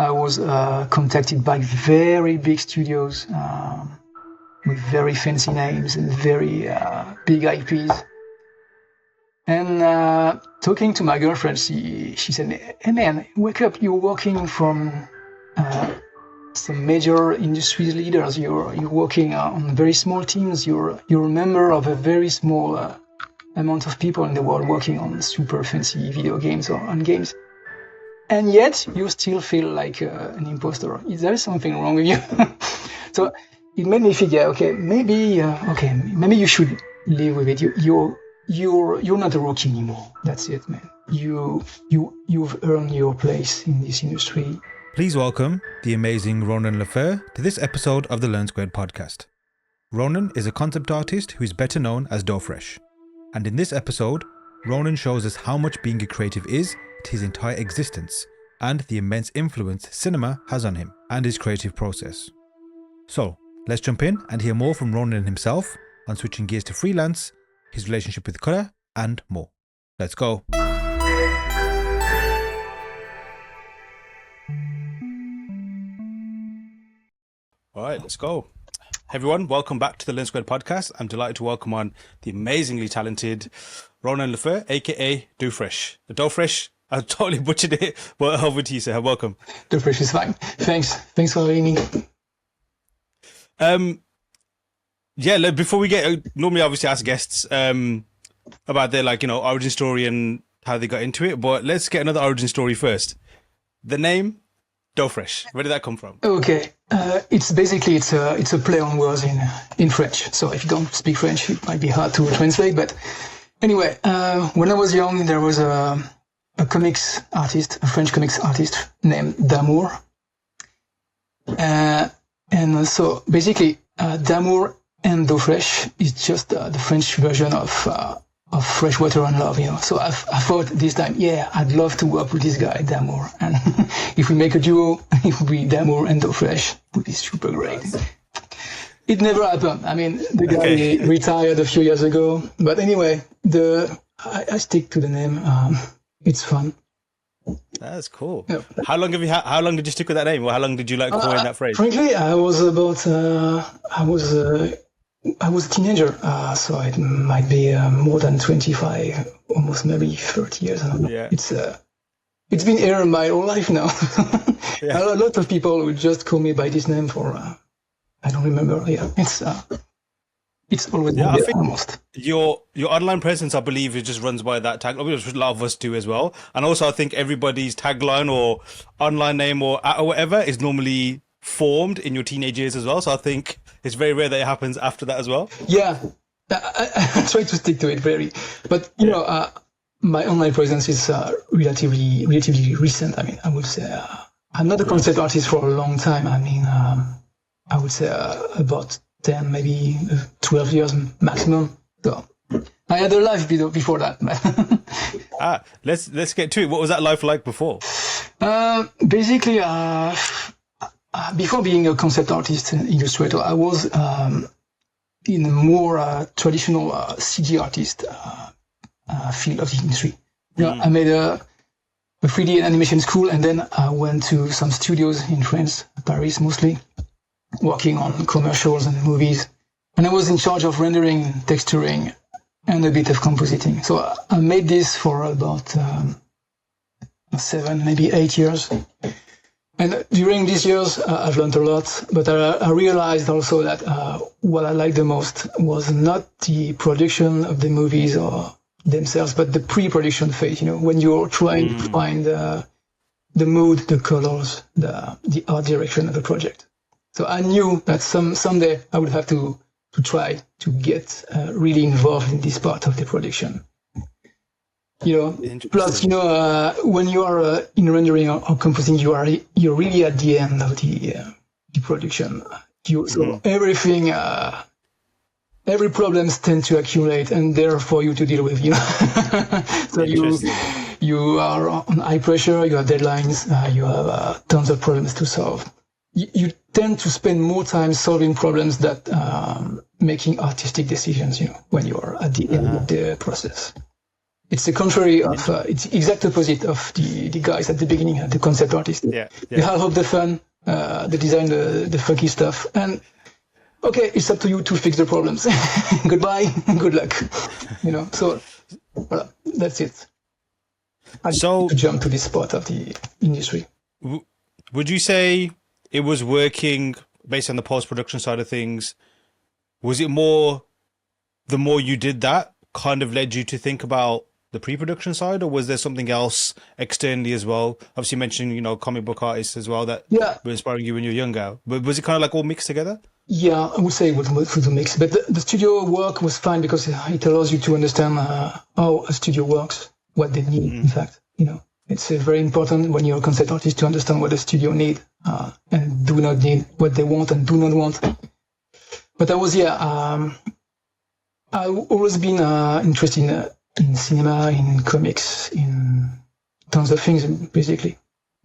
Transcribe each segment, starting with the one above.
I was contacted by very big studios with very fancy names and very big IPs. And talking to my girlfriend, she said, "Hey man, wake up! You're working from some major industry leaders. You're working on very small teams. You're a member of a very small amount of people in the world working on super fancy video games or on games. And yet you still feel like an imposter. Is there something wrong with you?" So it made me figure, okay, maybe you should live with it. You're not a rookie anymore. That's it, man. You've earned your place in this industry. Please welcome the amazing Ronan LE FUR to this episode of the Learn Squared podcast. Ronan is a concept artist who is better known as DOFRESH. And in this episode, Ronan shows us how much being a creative is to his entire existence and the immense influence cinema has on him and his creative process. So, let's jump in and hear more from Ronan himself on switching gears to freelance, his relationship with colour, and more. Let's go. All right, let's go. Hey everyone, welcome back to the Learn Squared podcast. I'm delighted to welcome on the amazingly talented Ronan LE FUR, aka DOFRESH. The DOFRESH, I totally butchered it, but over to you, sir. Welcome. DOFRESH is fine. Thanks for having me. Yeah, before we get, normally obviously ask guests about their origin story and how they got into it, but let's get another origin story first. The name DOFRESH, where did that come from? Okay, it's a play on words in French. So if you don't speak French, it might be hard to translate. But anyway, when I was young, there was a French comics artist named D'Amour, and so basically D'Amour and DOFRESH is just the French version of Fresh Water and Love, So I thought this time, I'd love to work with this guy, D'Amour. And if we make a duo, it would be D'Amour and DOFRESH. It would be super great. It never happened. I mean, the guy retired a few years ago. But anyway, I stick to the name. It's fun. That's cool. Yeah. How long did you stick with that name? Or how long did you like coin that phrase? Frankly, I was a teenager, so it might be more than 25, almost maybe 30 years. I don't know. Yeah. It's been here my whole life now. Yeah. A lot of people would just call me by this name for, I don't remember. Yeah, it's always been there, almost. Your online presence, I believe, it just runs by that tagline, which a lot of us do as well. And also, I think everybody's tagline or online name or whatever is normally formed in your teenage years as well. So I think it's very rare that it happens after that as well. Yeah, I try to stick to it but my online presence is relatively recent. I mean, I would say I'm not a concept artist for a long time. I mean, I would say about 10, maybe 12 years maximum. So I had a life before that. Let's get to it. What was that life like before? Basically, before being a concept artist and illustrator, I was in a more traditional CG artist field of the industry. I made a 3D animation school, and then I went to some studios in France, Paris mostly, working on commercials and movies. And I was in charge of rendering, texturing, and a bit of compositing. So I made this for about 7, maybe 8 years. And during these years, I've learned a lot, but I realized also that what I liked the most was not the production of the movies or themselves, but the pre-production phase, when you're trying to find the mood, the colors, the art direction of the project. So I knew that someday I would have to try to get really involved in this part of the production. Plus, when you are in rendering or composing, you're really at the end of the production. So everything, every problems tend to accumulate, and there for you to deal with. So you are on high pressure. You have deadlines. You have tons of problems to solve. You tend to spend more time solving problems than making artistic decisions. When you are at the end of the process. It's the contrary of, it's exact opposite of the guys at the beginning, the concept artists. Yeah. They have all the fun, they design the funky stuff, and okay, it's up to you to fix the problems. Goodbye, good luck. So voilà, that's it. I So to jump to this spot of the industry. Would you say it was working based on the post-production side of things? Was it more, the more you did that kind of led you to think about the pre-production side, or was there something else externally as well? Obviously you mentioned, comic book artists as well that were inspiring you when you were younger. But was it kind of like all mixed together? Yeah, I would say it was a mix. But the studio work was fine because it allows you to understand how a studio works, what they need, in fact. It's very important when you're a concept artist to understand what the studio need and do not need, what they want and do not want. But I've always been interested in cinema, in comics, in tons of things, basically.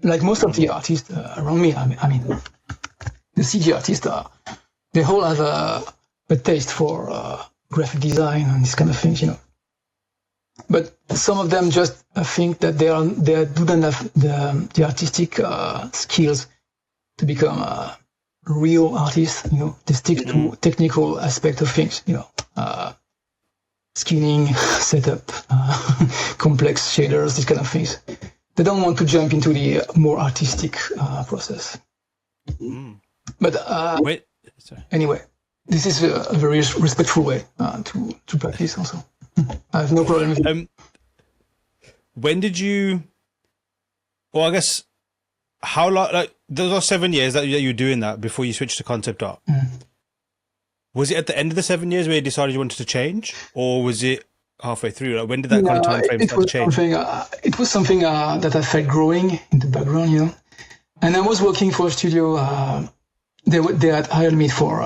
Like most of the artists around me, I mean, the CG artists, they all have a taste for graphic design and this kind of things, But some of them just think that they don't have the artistic skills to become a real artist. They stick to technical aspect of things. Skinning, setup, complex shaders, these kind of things. They don't want to jump into the more artistic process. But anyway, this is a very respectful way to practice also. I have no problem with it. When did you, well, I guess, how long, like, those are 7 years that you were doing that before you switched to concept art. Was it at the end of the 7 years where you decided you wanted to change, or was it halfway through? Like, when did that kind of time frame start to change? It was something that I felt growing in the background, And I was working for a studio. They had hired me for,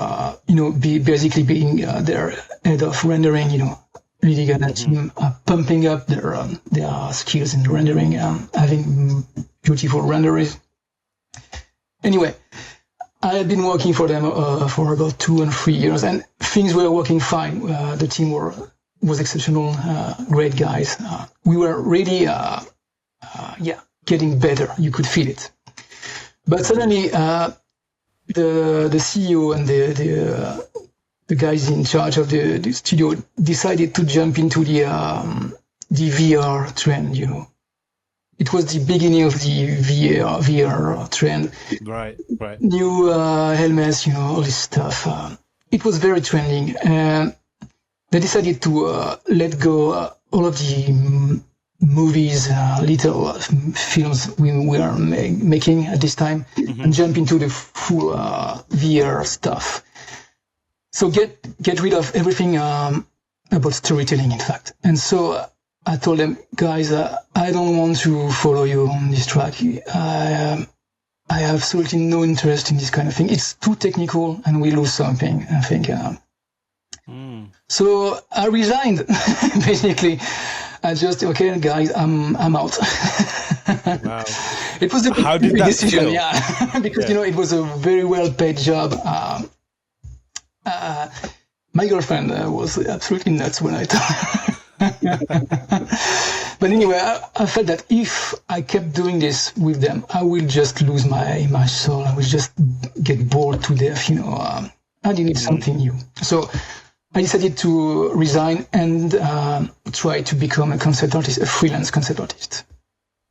basically being their head of rendering, leading a team, pumping up their skills in rendering, having beautiful renderers. Anyway, I had been working for them for about 2 and 3 years, and things were working fine. The team was exceptional, great guys. We were really, getting better. You could feel it. But suddenly, the CEO and the guys in charge of the studio decided to jump into the VR trend. It was the beginning of the VR trend. Right. New helmets, all this stuff. It was very trending, and they decided to let go all of the movies, little films we were making at this time, and jump into the full VR stuff. So get rid of everything about storytelling, in fact. And so I told them, guys, I don't want to follow you on this track. I have absolutely no interest in this kind of thing. It's too technical, and we lose something, I think. So I resigned, basically. I just, okay, guys, I'm out. Wow. It was a big decision, because it was a very well-paid job. My girlfriend was absolutely nuts when I told her. But anyway, I felt that if I kept doing this with them, I will just lose my soul. I will just get bored to death. I needed something new. So I decided to resign and try to become a concept artist, a freelance concept artist.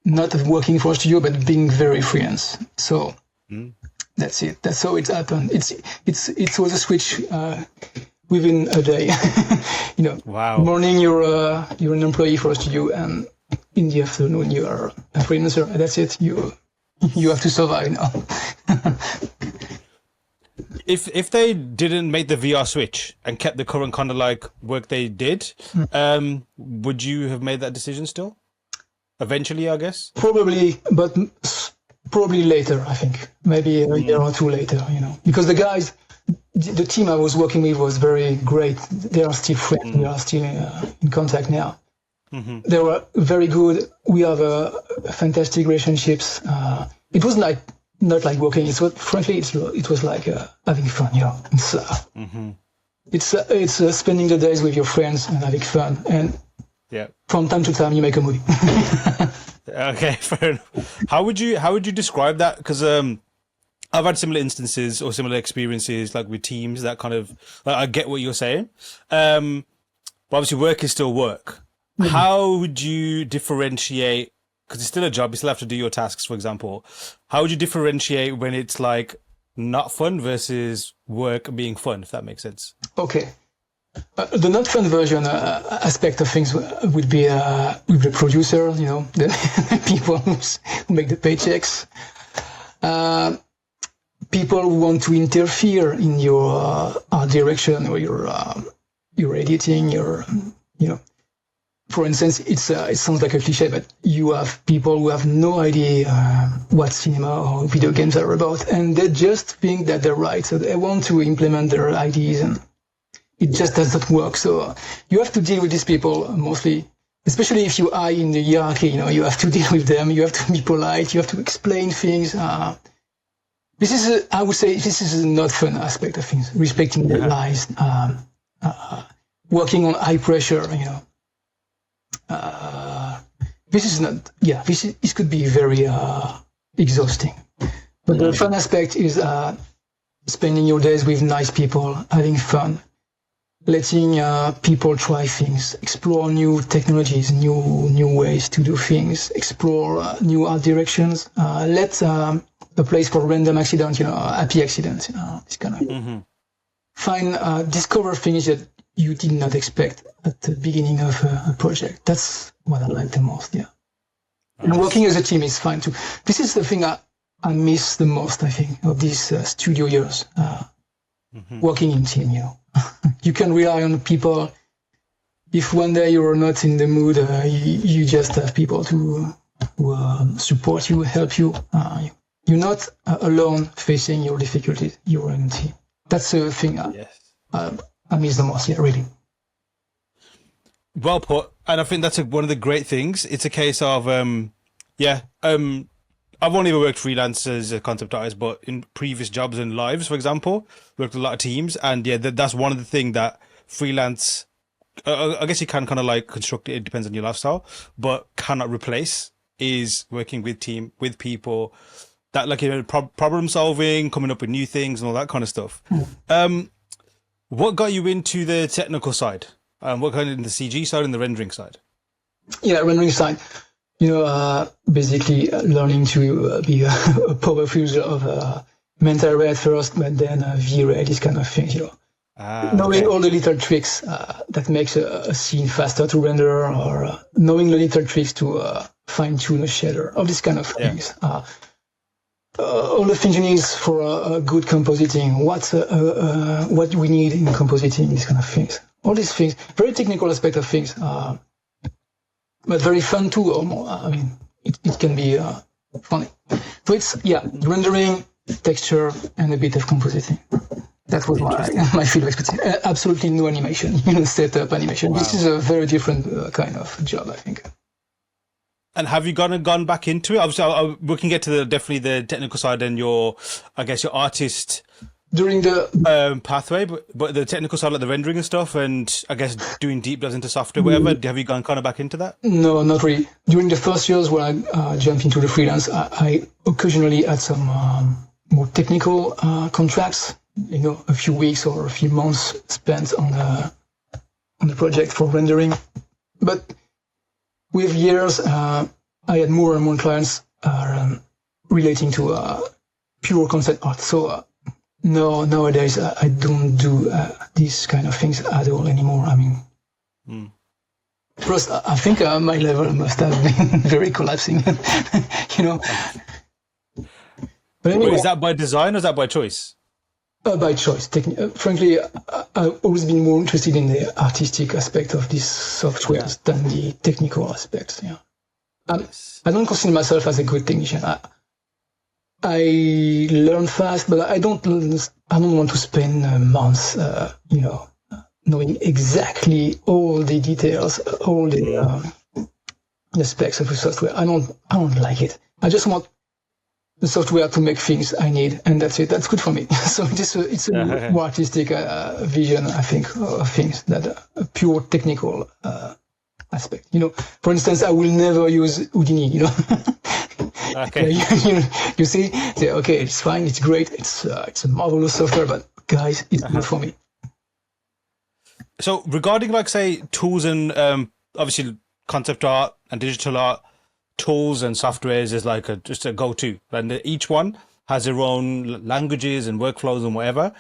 Not working for a studio, but being very freelance. So that's it. That's how it happened. It was a switch within a day. Wow. Morning you're an employee for a studio, and in the afternoon you are a freelancer. That's it. You have to survive now. If they didn't make the VR switch and kept the current kind of like work they did, would you have made that decision still? Eventually, I guess? Probably, but probably later, I think. Maybe a year or two later, Because the guys, the team I was working with was very great. They are still friends. We are still in contact now. They were very good. We have fantastic relationships. It was not like working. Frankly, it was like having fun. It's spending the days with your friends and having fun. And Yeah. From time to time, you make a movie. Okay, fair enough. How would you describe that? Because I've had similar instances or similar experiences, like with teams that kind of, like, I get what you're saying. But obviously work is still work. Mm-hmm. How would you differentiate, because it's still a job, you still have to do your tasks, for example. How would you differentiate when it's like not fun versus work being fun, if that makes sense? Okay. The not fun version aspect of things would be with the producer, the people who make the paychecks. People who want to interfere in your direction or your editing, For instance, it sounds like a cliche, but you have people who have no idea what cinema or video games are about, and they just think that they're right, so they want to implement their ideas, and it just doesn't work. So you have to deal with these people mostly, especially if you are in the hierarchy. You have to deal with them. You have to be polite. You have to explain things. I would say, this is a not fun aspect of things. Respecting their lives, working on high pressure. This could be very exhausting. But the fun aspect is spending your days with nice people, having fun, letting people try things, explore new technologies, new ways to do things, explore new art directions, let a place for random accidents, happy accidents, this kind of find, discover things that you did not expect at the beginning of a project. That's what I like the most, yeah. Nice. And working as a team is fine too. This is the thing I miss the most, I think, of these studio years. Working in team, You can rely on people. If one day you're not in the mood, you just have people to support you, help you. You're not alone facing your difficulties. You're in a team. That's the thing I miss the most, really. Well put. And I think that's one of the great things. It's a case of, I've only ever worked freelance as a concept artist, but in previous jobs and lives, for example, worked with a lot of teams. And that's one of the things that freelance, I guess you can kind of like construct it. It depends on your lifestyle, but cannot replace is working with people that like, problem solving, coming up with new things and all that kind of stuff. What got you into the technical side? What got you into the CG side and the rendering side? Yeah, rendering side. Basically learning to be a powerful user of mental ray at first, but then V-ray, this kind of thing, knowing all the little tricks that makes a scene faster to render, or knowing the little tricks to fine-tune a shader, all these kind of things. All the things you need for a good compositing, what we need in compositing, these kind of things. All these things, very technical aspect of things, but very fun too. It can be funny. So it's, rendering, texture, and a bit of compositing. That was my field of expertise. Absolutely no animation, setup animation. Wow. This is a very different kind of job, I think. And have you gone back into it? Obviously, we can get to definitely the technical side and your artist during the pathway, but the technical side, like the rendering and stuff, and I guess doing deep dives into software, whatever. Have you gone kind of back into that? No, not really. During the first years when I jumped into the freelance, I occasionally had some more technical contracts. A few weeks or a few months spent on the project for rendering, but with years, I had more and more clients relating to pure concept art. So no, nowadays I don't do these kind of things at all anymore. Plus, I think my level must have been very collapsing. But anyway, is that by design or is that by choice? By choice. Frankly, I've always been more interested in the artistic aspect of these softwares than the technical aspects. Yeah, I don't consider myself as a good technician. I learn fast, but I don't want to spend months, knowing exactly all the details, all the specs of the software. I don't like it. I just want the software to make things I need, and that's it. That's good for me. So it's a more artistic vision, I think, of things that a pure technical aspect. For instance, I will never use Houdini. Okay. You see, say, okay, it's fine, it's great, it's a marvelous software, but guys, it's not for me. So regarding, like, say, tools and obviously concept art and digital art, tools and softwares is like just a go-to, and each one has their own languages and workflows and whatever.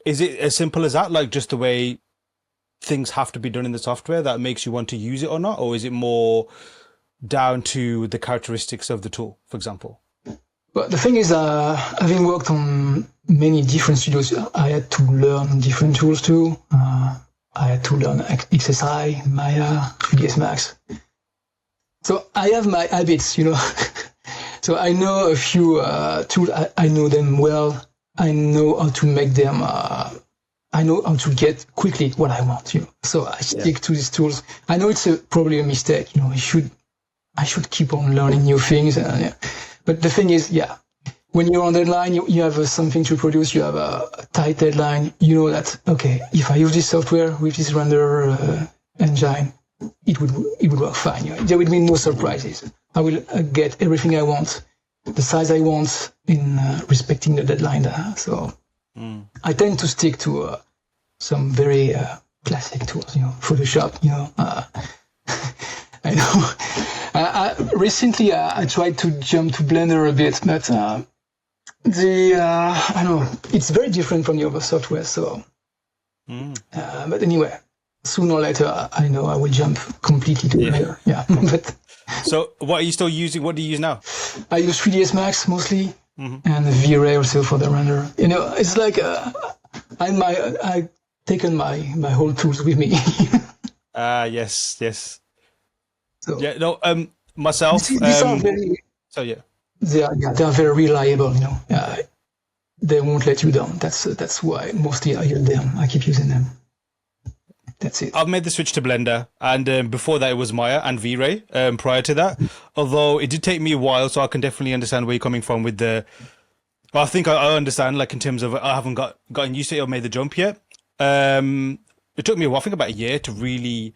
Is it as simple as that, like just the way things have to be done in the software that makes you want to use it or not? Or is it more down to the characteristics of the tool, for example? But the thing is, having worked on many different studios, I had to learn different tools too. I had to learn XSI, Maya, 3ds Max. So I have my habits, So I know a few tools. I know them well. I know how to make them. I know how to get quickly what I want. So I stick to these tools. I know it's probably a mistake. I should keep on learning new things. But the thing is, when you're on deadline, you have something to produce. You have a tight deadline. You know that, okay, if I use this software with this render engine, it would work fine. There will be no surprises. I will get everything I want, the size I want, in respecting the deadline. So I tend to stick to some very classic tools. Photoshop. I know. Recently, I tried to jump to Blender a bit, but I know it's very different from the other software. So, but anyway, sooner or later, I know I will jump completely to Blender. Yeah. But so, what are you still using? What do you use now? I use 3ds Max mostly, and V-Ray also for the render. It's like I've taken my whole tools with me. Yes. So, myself. These are very. So yeah. They are very reliable. They won't let you down. That's why mostly I use them. I keep using them. That's it. I've made the switch to Blender, and before that it was Maya and V-Ray. Prior to that, although it did take me a while, so I can definitely understand where you're coming from with the. Well, I think I understand, like in terms of I haven't gotten used to it or made the jump yet. It took me a while, I think about a year, to really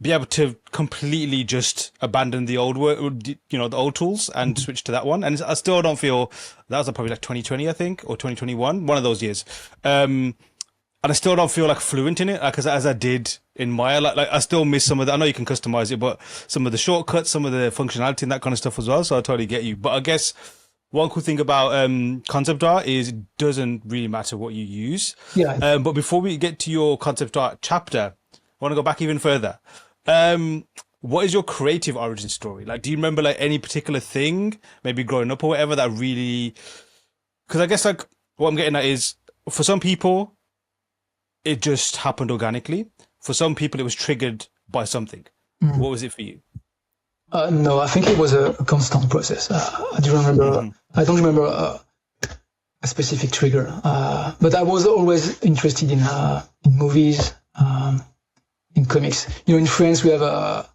be able to completely just abandon the old work, the old tools, and switch to that one. And I still don't feel that was probably like 2020, I think, or 2021, one of those years. And I still don't feel like fluent in it, like as I did in Maya. Like I still miss some of that. I know you can customize it, but some of the shortcuts, some of the functionality and that kind of stuff as well. So I totally get you. But I guess one cool thing about concept art is it doesn't really matter what you use. Yeah. But before we get to your concept art chapter, I want to go back even further. What is your creative origin story? Like, do you remember like any particular thing, maybe growing up or whatever, that really? Because I guess like what I'm getting at is, for some people, it just happened organically. For some people, it was triggered by something. What was it for you? No, I think it was a constant process. I don't remember a specific trigger, but I was always interested in movies, in comics. In France, we have a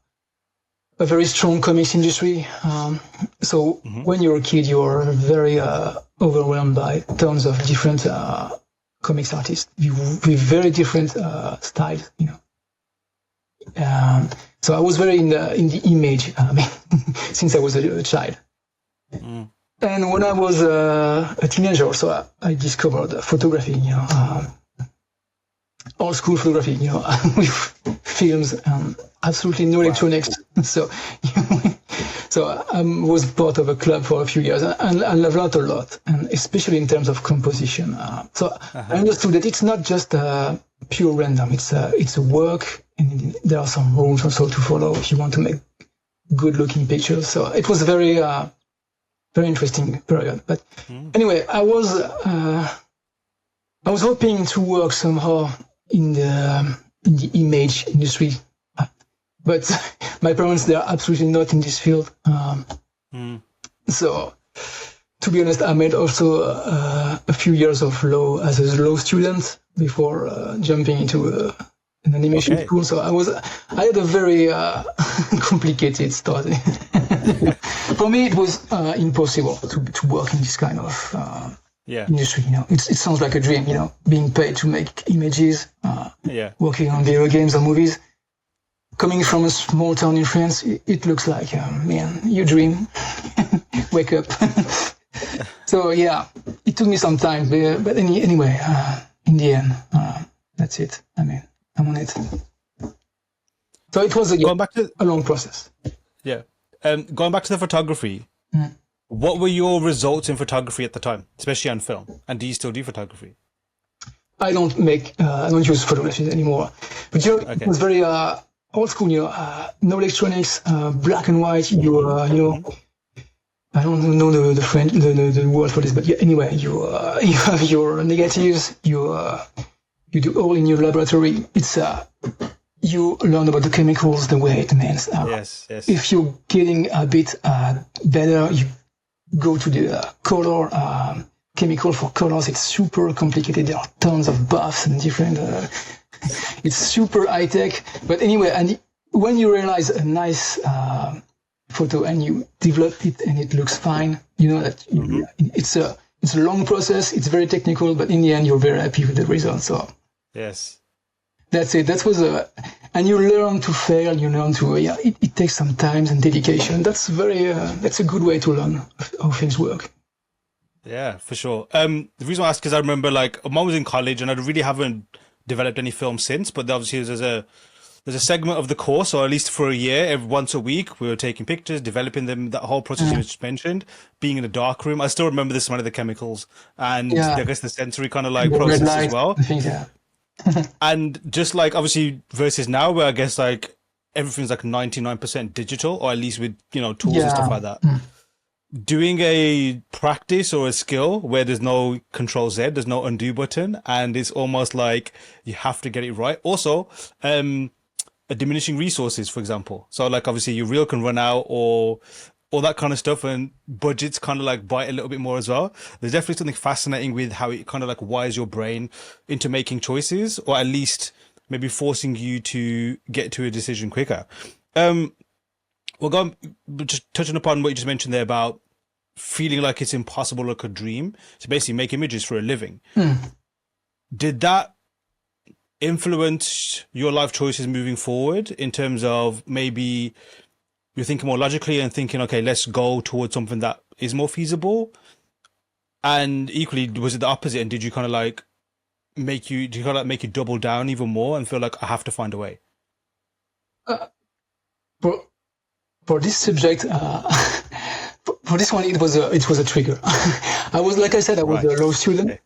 very strong comics industry. So when you're a kid, you're very overwhelmed by tons of different comics artists with very different styles. So I was very in the image since I was a child. And when I was a teenager, so I discovered photography. Old school photography, with films and absolutely no electronics. So I was part of a club for a few years, and I learned a lot, and especially in terms of composition. So I understood that it's not just pure random. It's a work, and there are some rules also to follow if you want to make good-looking pictures. So it was a very, very interesting period. But anyway, I was hoping to work somehow in the image industry, but my parents, they are absolutely not in this field. So, to be honest, I made also a few years of law as a law student before jumping into an animation school. So I had a very complicated start. For me, it was impossible to work in this kind of industry. It sounds like a dream. Being paid to make images, working on video games or movies. coming from a small town in France, it looks like, man, you dream, wake up. So yeah, it took me some time, but anyway, in the end, that's it. I mean, I'm on it. So it was a long process. Yeah. Going back to the photography, what were your results in photography at the time, especially on film? And do you still do photography? I don't use photography anymore. But it was very old school, no electronics, black and white. I don't know the French, the word for this, but yeah, anyway, you have your negatives, you do all in your laboratory. It's you learn about the chemicals, the weight, man. Yes. If you're getting a bit better, you go to the color chemical for colors. It's super complicated. There are tons of buffs and different. It's super high tech. But anyway, and when you realize a nice photo and you develop it and it looks fine, you know that it's a long process. It's very technical, but in the end, you're very happy with the result. So yes. That's it. That was and you learn to fail. You learn to, it takes some time and dedication. That's that's a good way to learn how things work. Yeah, for sure. The reason I ask is I remember I'm always in college and I really haven't developed any film since, but obviously there's a segment of the course, or at least for a year, once a week, we were taking pictures, developing them, that whole process you just mentioned, being in a dark room. I still remember the smell of the chemicals and I guess the sensory kind of process as well. I think, And just obviously versus now, where I guess everything's 99% digital, or at least with tools and stuff like that. Doing a practice or a skill where there's no Control Z, there's no undo button, and it's almost like you have to get it right. Also, a diminishing resources, for example. So obviously your reel can run out, or all that kind of stuff, and budgets kind of bite a little bit more as well. There's definitely something fascinating with how it kind of wires your brain into making choices, or at least maybe forcing you to get to a decision quicker. Just touching upon what you just mentioned there about feeling like it's impossible, like a dream, to basically make images for a living. Did that influence your life choices moving forward in terms of maybe you're thinking more logically and thinking, okay, let's go towards something that is more feasible? And equally, was it the opposite? And did you kind of make you double down even more and feel like I have to find a way? For this subject, for this one, it was a trigger. I was, like I said, I was a law student,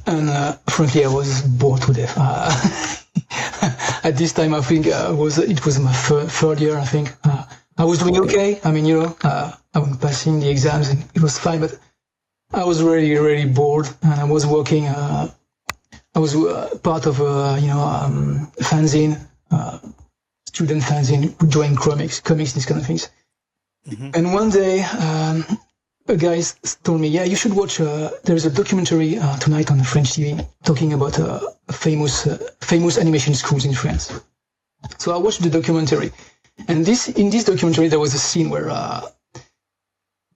and frankly, I was bored to death. At this time, I think it was my third year. I think I was doing okay. I mean, I was passing the exams, and it was fine. But I was really, really bored, and I was working. I was part of a fanzine. Student fanzine, drawing comics, these kind of things. And one day, a guy told me, you should watch, there's a documentary tonight on the French TV talking about famous animation schools in France. So I watched the documentary. And in this documentary, there was a scene where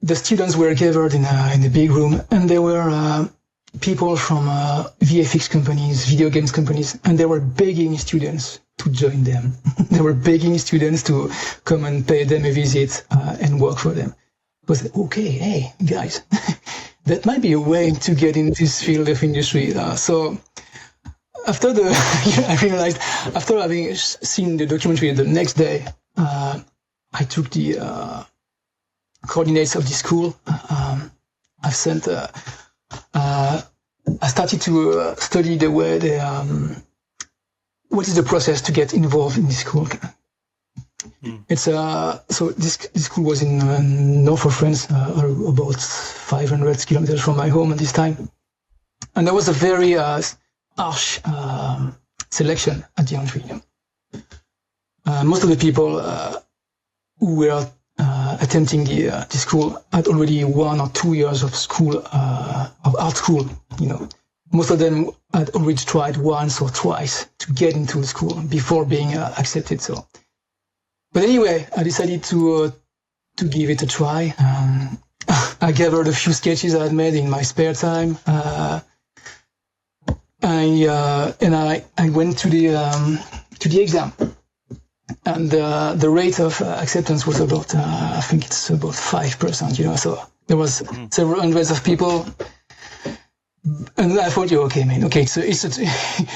the students were gathered in a big room, and there were people from VFX companies, video games companies, and they were begging students to join them. They were begging students to come and pay them a visit and work for them. I was like, okay, hey, guys, that might be a way to get in this field of industry. So after I realized, after having seen the documentary the next day, I took the coordinates of the school. I started to study the way they, what is the process to get involved in this school. It's so this school was in north of France, about 500 kilometers from my home at this time, and there was a very harsh selection at the entry. Most of the people who were attempting the school had already 1 or 2 years of school, of art school. Most of them had already tried once or twice to get into the school before being accepted. So, but anyway, I decided to give it a try. I gathered a few sketches I had made in my spare time. I went to the exam. and the rate of acceptance was about, I think it's about 5%, so there was several hundreds of people. And I thought, okay, man, okay, so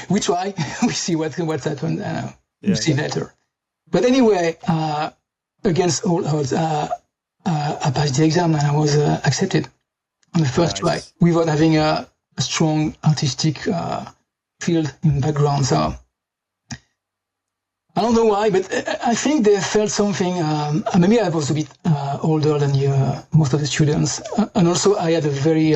we try, we see what's happened, we'll see later. But anyway, against all odds, I passed the exam and I was accepted on the first try without having a strong artistic field in background. So I don't know why, but I think they felt something. Maybe I was a bit older than most of the students, and also I had a very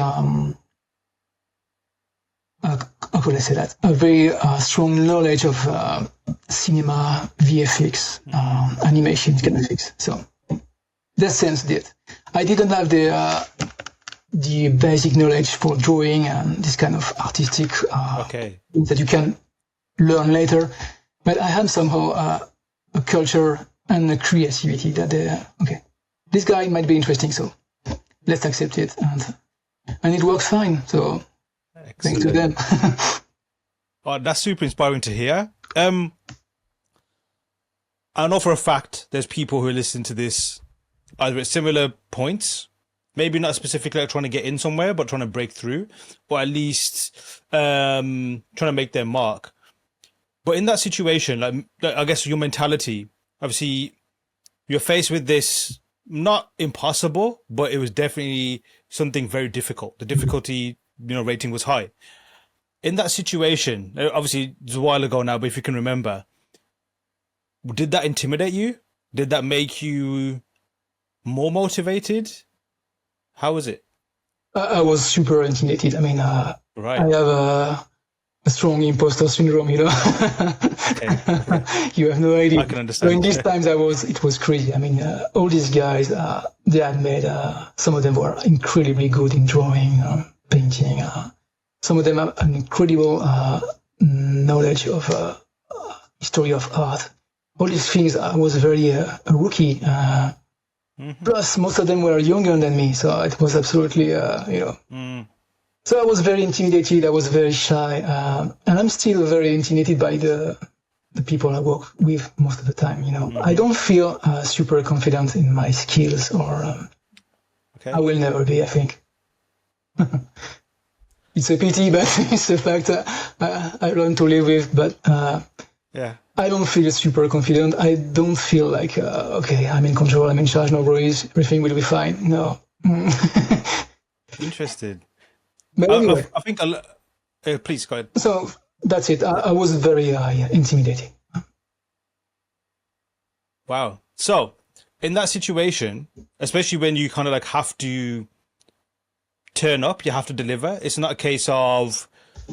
how could I say that? A very strong knowledge of cinema, VFX, animation, kind of things. So that sense did. I didn't have the basic knowledge for drawing and this kind of artistic things that you can learn later. But I had somehow a culture and a creativity that this guy might be interesting, so let's accept it, and it works fine. So. Excellent. Thanks to them. Oh, that's super inspiring to hear. I know for a fact there's people who listen to this either at similar points, maybe not specifically like trying to get in somewhere, but trying to break through, or at least trying to make their mark. But in that situation, like I guess your mentality, obviously you're faced with this, not impossible, but it was definitely something very difficult. The difficulty rating was high. In that situation, obviously it's a while ago now, but if you can remember, did that intimidate you? Did that make you more motivated? How was it? I was super intimidated. I mean, I have a strong imposter syndrome, Okay. You have no idea. I can understand. So in these times, it was crazy. I mean, all these guys, they had made, some of them were incredibly good in drawing, painting. Some of them have an incredible knowledge of history of art. All these things, I was very a rookie. Plus, most of them were younger than me, so it was absolutely, So I was very intimidated. I was very shy, and I'm still very intimidated by the people I work with most of the time. I don't feel super confident in my skills, or I will never be, I think. It's a pity, but it's a fact I learned to live with. But I don't feel super confident. I don't feel like I'm in control, I'm in charge, no worries, everything will be fine. No. Interested. But anyway, I think please go ahead. So that's it. I was very intimidating. Wow. So in that situation, especially when you kind of like have to turn up, you have to deliver. It's not a case of,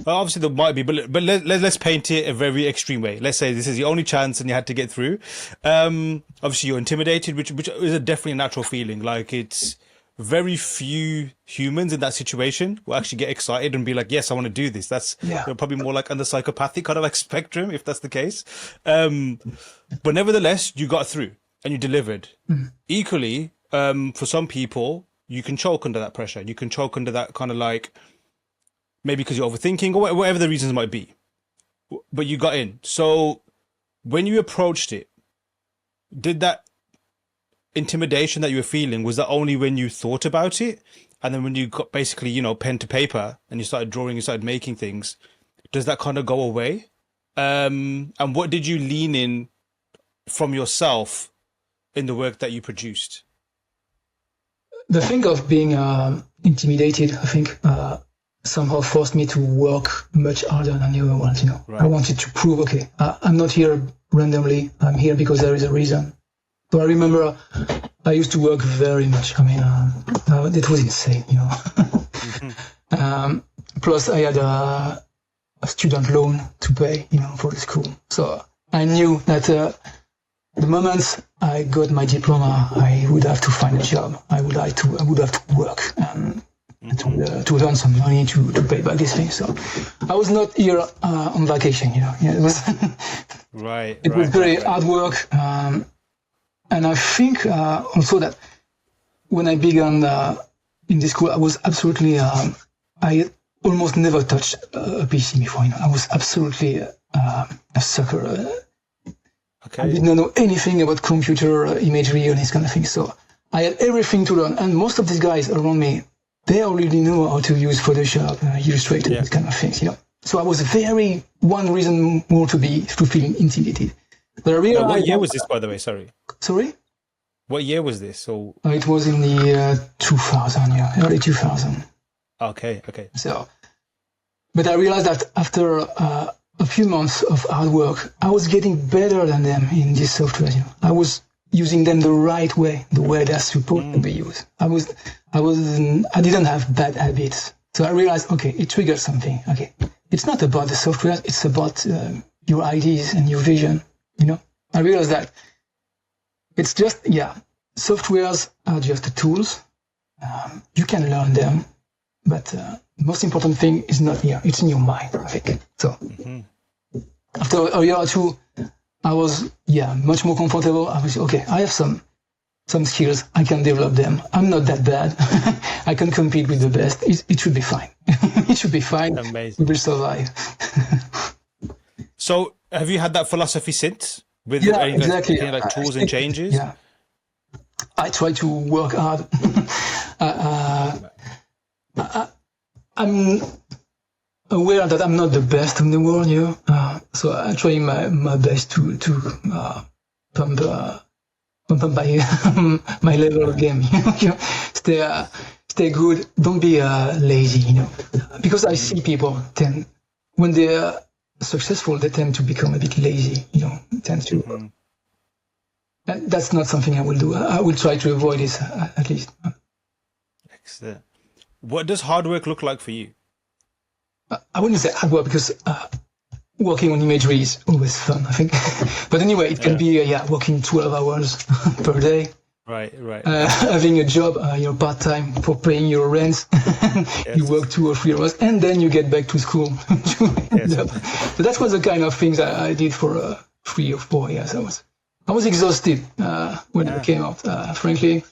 obviously there might be, but let's paint it a very extreme way. Let's say this is the only chance and you had to get through. Obviously you're intimidated, which is definitely a natural feeling. Like it's very few humans in that situation will actually get excited and be like, yes, I want to do this. That's probably more like on the psychopathic kind of like spectrum, if that's the case. But nevertheless, you got through and you delivered. Equally, for some people, you can choke under that pressure. You can choke under that kind of like, maybe because you're overthinking or whatever the reasons might be. But you got in. So when you approached it, did that intimidation that you were feeling, was that only when you thought about it? And then when you got basically, pen to paper and you started drawing, you started making things, does that kind of go away? And what did you lean in from yourself in the work that you produced? The thing of being intimidated, I think, somehow forced me to work much harder than the other ones, Right. I wanted to prove, I'm not here randomly. I'm here because there is a reason. So I remember I used to work very much. I mean, it was insane, Plus I had a student loan to pay, for the school. So I knew that the moment I got my diploma, I would have to find a job. I would have to work and to earn some money to pay back this thing. So I was not here on vacation, It was right. It was very hard work. And I think also that when I began in this school, I was absolutely, I almost never touched a PC before. I was absolutely a sucker. Okay. I did not know anything about computer imagery and this kind of thing. So I had everything to learn. And most of these guys around me, they already know how to use Photoshop, Illustrator, these kind of things, So I was one reason more to feel intimidated. But I realized, what year was this, by the way? Sorry. Sorry? What year was this? So it was in the 2000, early 2000. Okay. So, but I realized that after a few months of hard work, I was getting better than them in this software. I was using them the right way, the way they're supposed to be used. I didn't have bad habits. So I realized, okay, it triggered something. Okay, it's not about the software, it's about your ideas and your vision. I realized that it's just, softwares are just tools. You can learn them, but the most important thing is not here. It's in your mind, I think. So after a year or two, I was, much more comfortable. I was, okay, I have some skills. I can develop them. I'm not that bad. I can compete with the best. It should be fine. It should be fine. Amazing. We will survive. So have you had that philosophy since? With exactly. Like tools and changes? Yeah. I try to work hard. I'm aware that I'm not the best in the world, so I try my best to pump up my level of game. Stay good. Don't be lazy, because I see people when they're successful, they tend to become a bit lazy, and that's not something I will do. I will try to avoid this at least. Excellent. What does hard work look like for you? I wouldn't say hard work because working on imagery is always fun, I think. But anyway, it can be working 12 hours per day. Right. Having a job, part-time for paying your rent. You work 2 or 3 hours and then you get back to school. So that was the kind of things I did for 3 or 4 years. I was exhausted when I came out, frankly.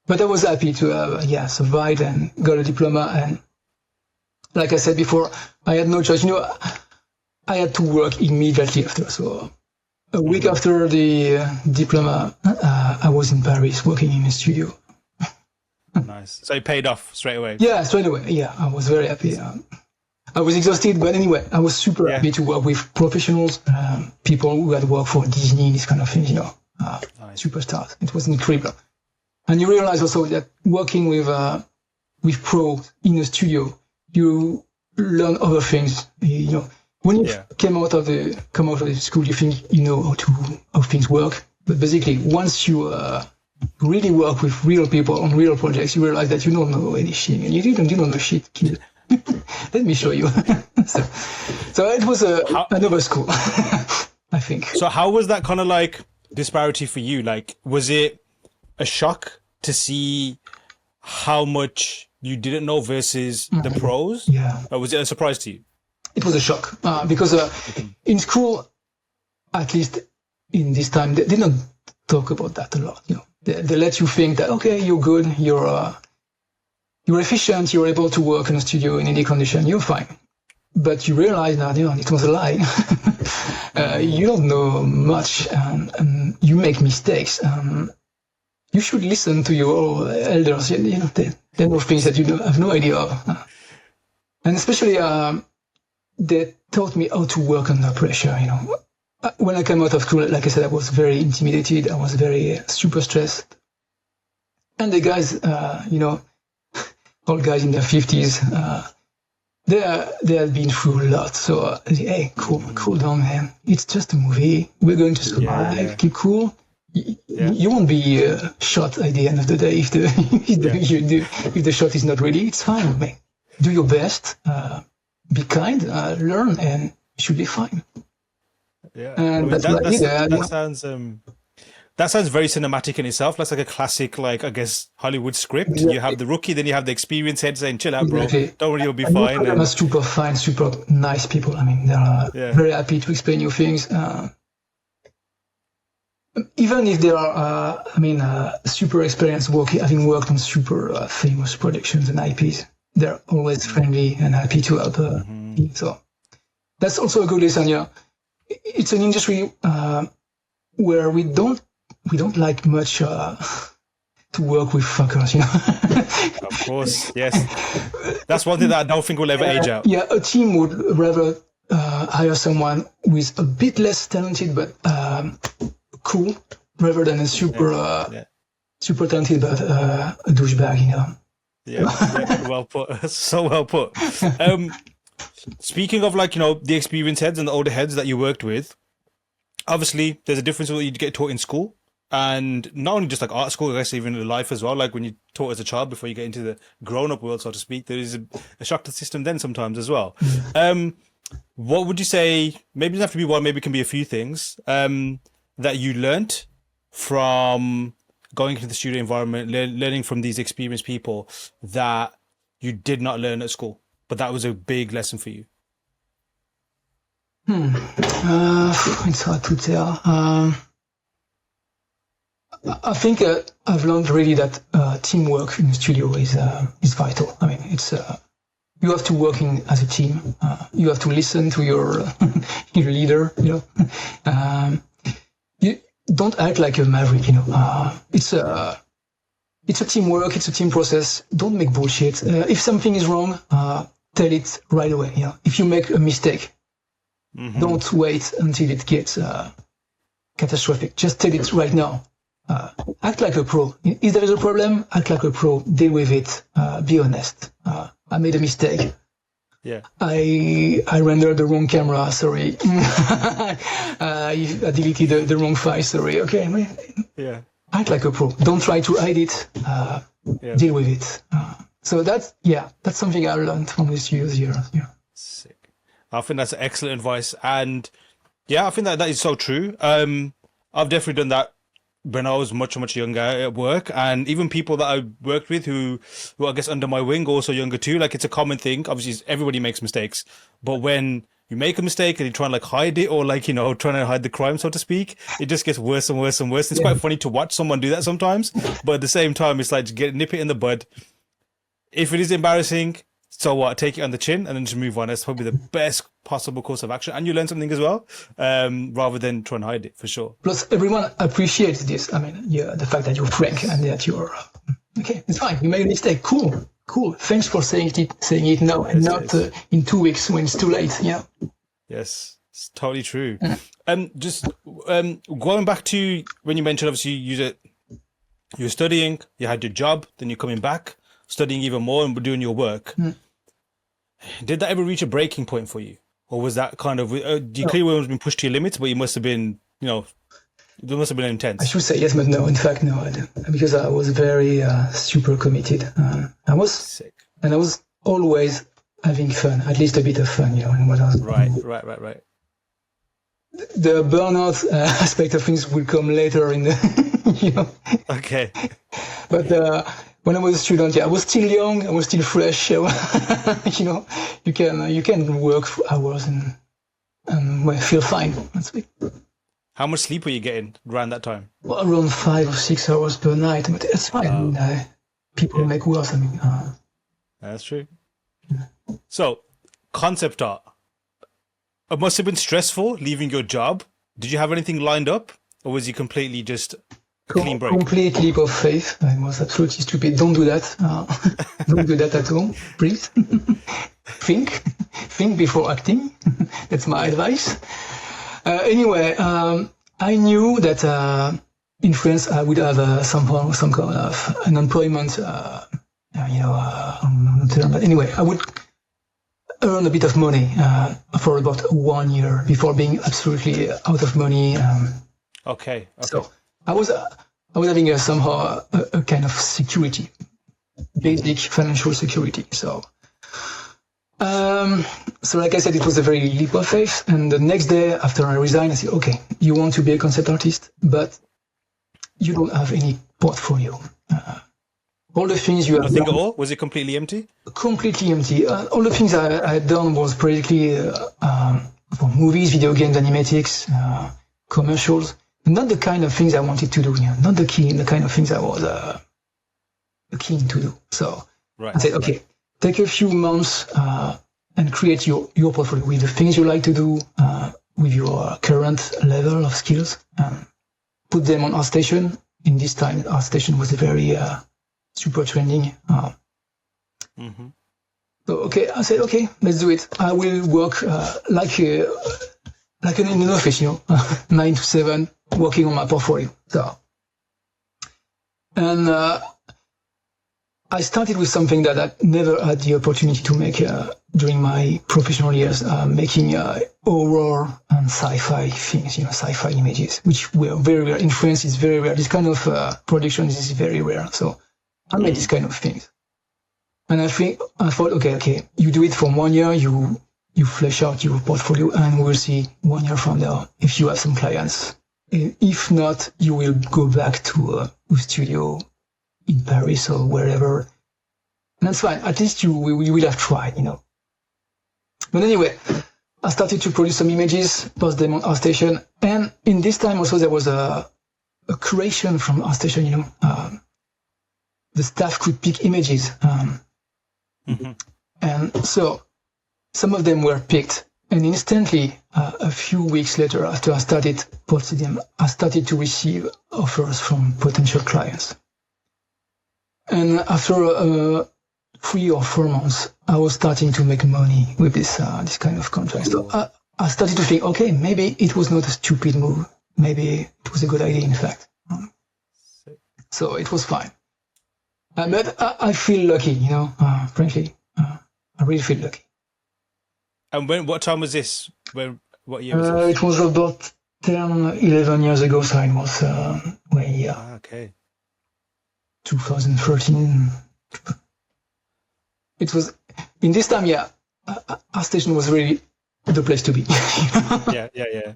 But I was happy to have survived and got a diploma. And like I said before, I had no choice. I had to work immediately after. So a week after the diploma, I was in Paris working in a studio. Nice. So it paid off straight away? Yeah, straight away. Yeah, I was very happy. I was exhausted, but anyway, I was super happy to work with professionals, people who had worked for Disney, this kind of thing, nice. Superstars. It was incredible. And you realize also that working with pros in a studio, you learn other things. When you come out of the school, you think you know how things work. But basically, once you really work with real people on real projects, you realize that you don't know anything, and you don't know shit, kid. Let me show you. so it was another school, I think. So how was that kind of like disparity for you? Like, was it a shock to see how much you didn't know versus the pros? Yeah. Or was it a surprise to you? It was a shock because in school, at least in this time, they didn't talk about that a lot. They let you think that, okay, you're good, you're efficient, you're able to work in a studio in any condition, you're fine. But you realize that it was a lie. You don't know much, and you make mistakes. You should listen to your elders. They know things that you have no idea of. And especially, they taught me how to work under pressure. When I came out of school, like I said, I was very intimidated. I was very super stressed. And the guys, all guys in their 50s, they have been through a lot. So, hey, cool down, man. It's just a movie. We're going to survive. Yeah. Keep cool. You won't be shot at the end of the day if the shot is not ready. It's fine, man. Do your best. Be kind. Learn, and you should be fine. Yeah, and that sounds very cinematic in itself. That's like a classic, I guess, Hollywood script. Exactly. You have the rookie, then you have the experienced head saying, chill out, bro. Exactly. Don't worry, you'll be fine. They're super fine, super nice people. I mean, they're very happy to explain you things. Even if they are, super experienced having worked on super famous productions and IPs, they're always friendly and happy to help. So that's also a good lesson, it's an industry where we don't like much to work with fuckers, you know. Of course, yes. That's one thing that I don't think will ever age out. Yeah, a team would rather hire someone who is a bit less talented but cool, rather than a super talented but a douchebag, you know. Yeah, well put. So well put. Speaking of, like, you know, the experienced heads and the older heads that you worked with, obviously there's a difference with what you get taught in school, and not only just like art school, I guess even in life as well. Like when you taught as a child before you get into the grown-up world, so to speak, there is a shock to the system then sometimes as well. What would you say, maybe it doesn't have to be one, maybe it can be a few things, that you learnt from going into the studio environment, learning from these experienced people that you did not learn at school, but that was a big lesson for you? It's hard to tell. I think I've learned really that teamwork in the studio is vital. I mean, it's you have to work as a team. You have to listen to your your leader. You know, you don't act like a maverick. You know, it's a teamwork. It's a team process. Don't make bullshit. If something is wrong, tell it right away. You know, if you make a mistake, don't wait until it gets catastrophic. Just tell it right now. Act like a pro. If there is a problem, act like a pro. Deal with it. Be honest. I made a mistake. Yeah. I rendered the wrong camera. Sorry. I deleted the wrong file. Sorry. Okay. Yeah. Act like a pro. Don't try to hide it. Deal with it. So that's something I learned from the studios here. Yeah. Sick. I think that's excellent advice, and yeah, I think that is so true. I've definitely done that when I was much younger at work, and even people that I worked with who I guess under my wing, also younger too. Like, it's a common thing. Obviously, everybody makes mistakes, but when you make a mistake and you try and like hide it, or like, you know, trying to hide the crime, so to speak, it just gets worse and worse and worse. It's quite funny to watch someone do that sometimes, but at the same time, it's like, nip it in the bud. If it is embarrassing, so what? Take it on the chin and then just move on. That's probably the best possible course of action, and you learn something as well, rather than try and hide it, for sure. Plus, everyone appreciates this. I mean, the fact that you're frank and that you're okay. It's fine. You made a mistake. Cool. Thanks for saying it now, and not in 2 weeks when it's too late. Yeah. Yes, it's totally true. Just going back to when you mentioned, obviously, you were studying, you had your job, then you're coming back, studying even more and doing your work. Did that ever reach a breaking point for you? Or was that kind of, you clearly have been pushed to your limits, but you must have been, you know, it must have been intense. I should say yes, but no. In fact, no, I didn't, because I was very super committed. I was sick, and I was always having fun, at least a bit of fun, you know. And what I was right. The burnout aspect of things will come later in the, you know. Okay. But when I was a student, I was still young, I was still fresh. You know, you can work for hours and feel fine. How much sleep were you getting around that time? Well, around 5 or 6 hours per night, but it's fine. People make worse. I mean, that's true. So, concept art. It must have been stressful leaving your job. Did you have anything lined up, or was you completely just clean break? Complete leap of faith. I was absolutely stupid. Don't do that. Don't do that at all, please. Think before acting. That's my advice. Anyway, I knew that in France I would have some kind of an employment, but anyway, I would earn a bit of money for about 1 year before being absolutely out of money. Okay. So I was having somehow a kind of security, basic financial security. So like I said, it was a very leap of faith. And the next day after I resigned, I said, okay, you want to be a concept artist, but you don't have any portfolio. All the things you have Nothing done, at all? Was it completely empty? Completely empty. All the things I had done was basically for movies, video games, animatics, commercials. Not the kind of things I wanted to do. Not the kind of things I was keen to do. So I said, okay, take a few months and create your portfolio with the things you like to do, with your current level of skills and put them on ArtStation. In this time, ArtStation was very super trending. So okay, I said, okay, let's do it. I will work like an in an office, 9 to 7, working on my portfolio. So, and I started with something that I never had the opportunity to make during my professional years, making horror and sci-fi things, sci-fi images, which were very rare. In France, it's very rare. This kind of production is very rare. So I made this kind of things. And I thought, okay, you do it for 1 year, you flesh out your portfolio, and we'll see 1 year from now if you have some clients. If not, you will go back to a studio in Paris or wherever. And that's fine. At least you will have tried, But anyway, I started to produce some images, post them on ArtStation. And in this time also there was a curation from ArtStation, the staff could pick images. And so some of them were picked. And instantly, a few weeks later, after I started posting them, I started to receive offers from potential clients. And after 3 or 4 months, I was starting to make money with this kind of contract. So I started to think, okay, maybe it was not a stupid move. Maybe it was a good idea, in fact. So it was fine. But I feel lucky, frankly. I really feel lucky. And what time was this? What year was this? It was about 10, 11 years ago, so it was okay. 2013. It was, in this time, ArtStation was really the place to be. Yeah.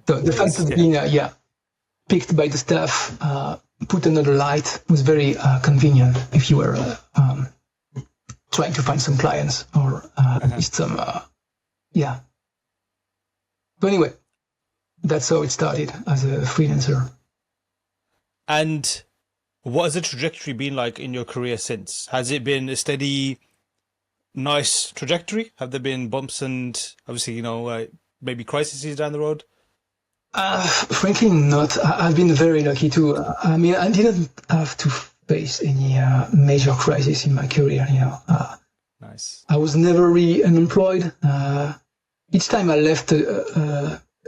So the fact of being, picked by the staff, put another light was very convenient if you were trying to find some clients or at least some, So anyway, that's how it started as a freelancer. And what has the trajectory been like in your career since? Has it been a steady, nice trajectory? Have there been bumps and obviously, maybe crises down the road? Frankly, not. I've been very lucky too. I mean, I didn't have to face any major crisis in my career. Nice. I was never really unemployed. Each time I left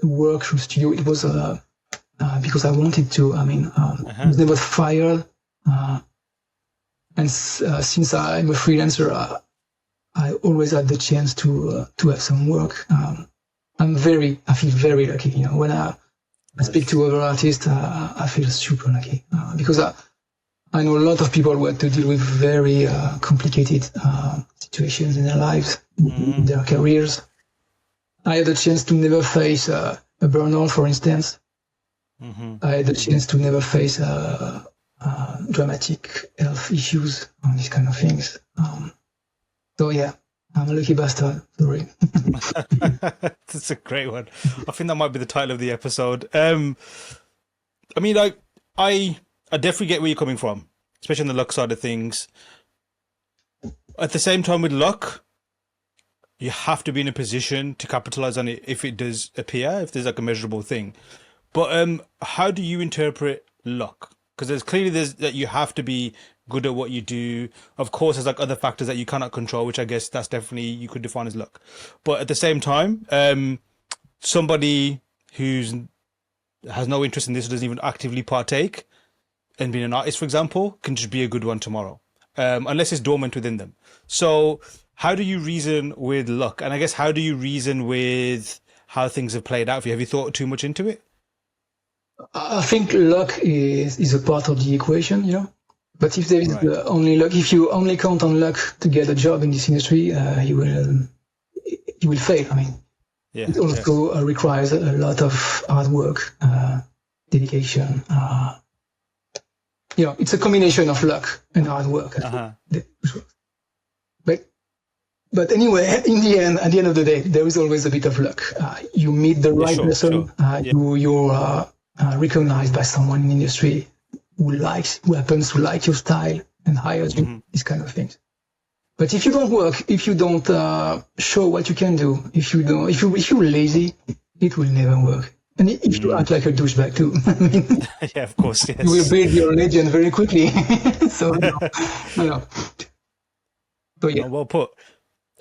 work from studio, it was because I wanted to. I mean, I was never fired. And since I'm a freelancer, I always had the chance to have some work. I feel very lucky. When I speak to other artists, I feel super lucky because I know a lot of people who had to deal with very complicated situations in their lives, in their careers. I had the chance to never face a burnout, for instance. I had the chance to never face dramatic health issues and these kind of things. So yeah. I'm a lucky bastard. Sorry. That's a great one. I think that might be the title of the episode. I mean, I definitely get where you're coming from, especially on the luck side of things. At the same time, with luck, you have to be in a position to capitalize on it if it does appear, if there's like a measurable thing. But how do you interpret luck? Because that you have to be good at what you do. Of course, there's like other factors that you cannot control, which I guess that's definitely you could define as luck. But at the same time, somebody who's has no interest in this, doesn't even actively partake in being an artist, for example, can just be a good one tomorrow, unless it's dormant within them. So how do you reason with luck? And I guess how do you reason with how things have played out for you? Have you thought too much into it? I think luck is a part of the equation, But if there is only luck, if you only count on luck to get a job in this industry, you will fail. I mean, it also requires a lot of hard work, dedication. It's a combination of luck and hard work. But anyway, in the end, at the end of the day, there is always a bit of luck. You meet the right person. You're recognized by someone in the industry who happens to like your style and hires you, these kind of things. But if you don't work, if you don't show what you can do, if you're lazy, it will never work. And if you act like a douchebag too, I mean, Yeah, of course. Yes. you will build your legend very quickly. So no. So yeah. Oh, well put.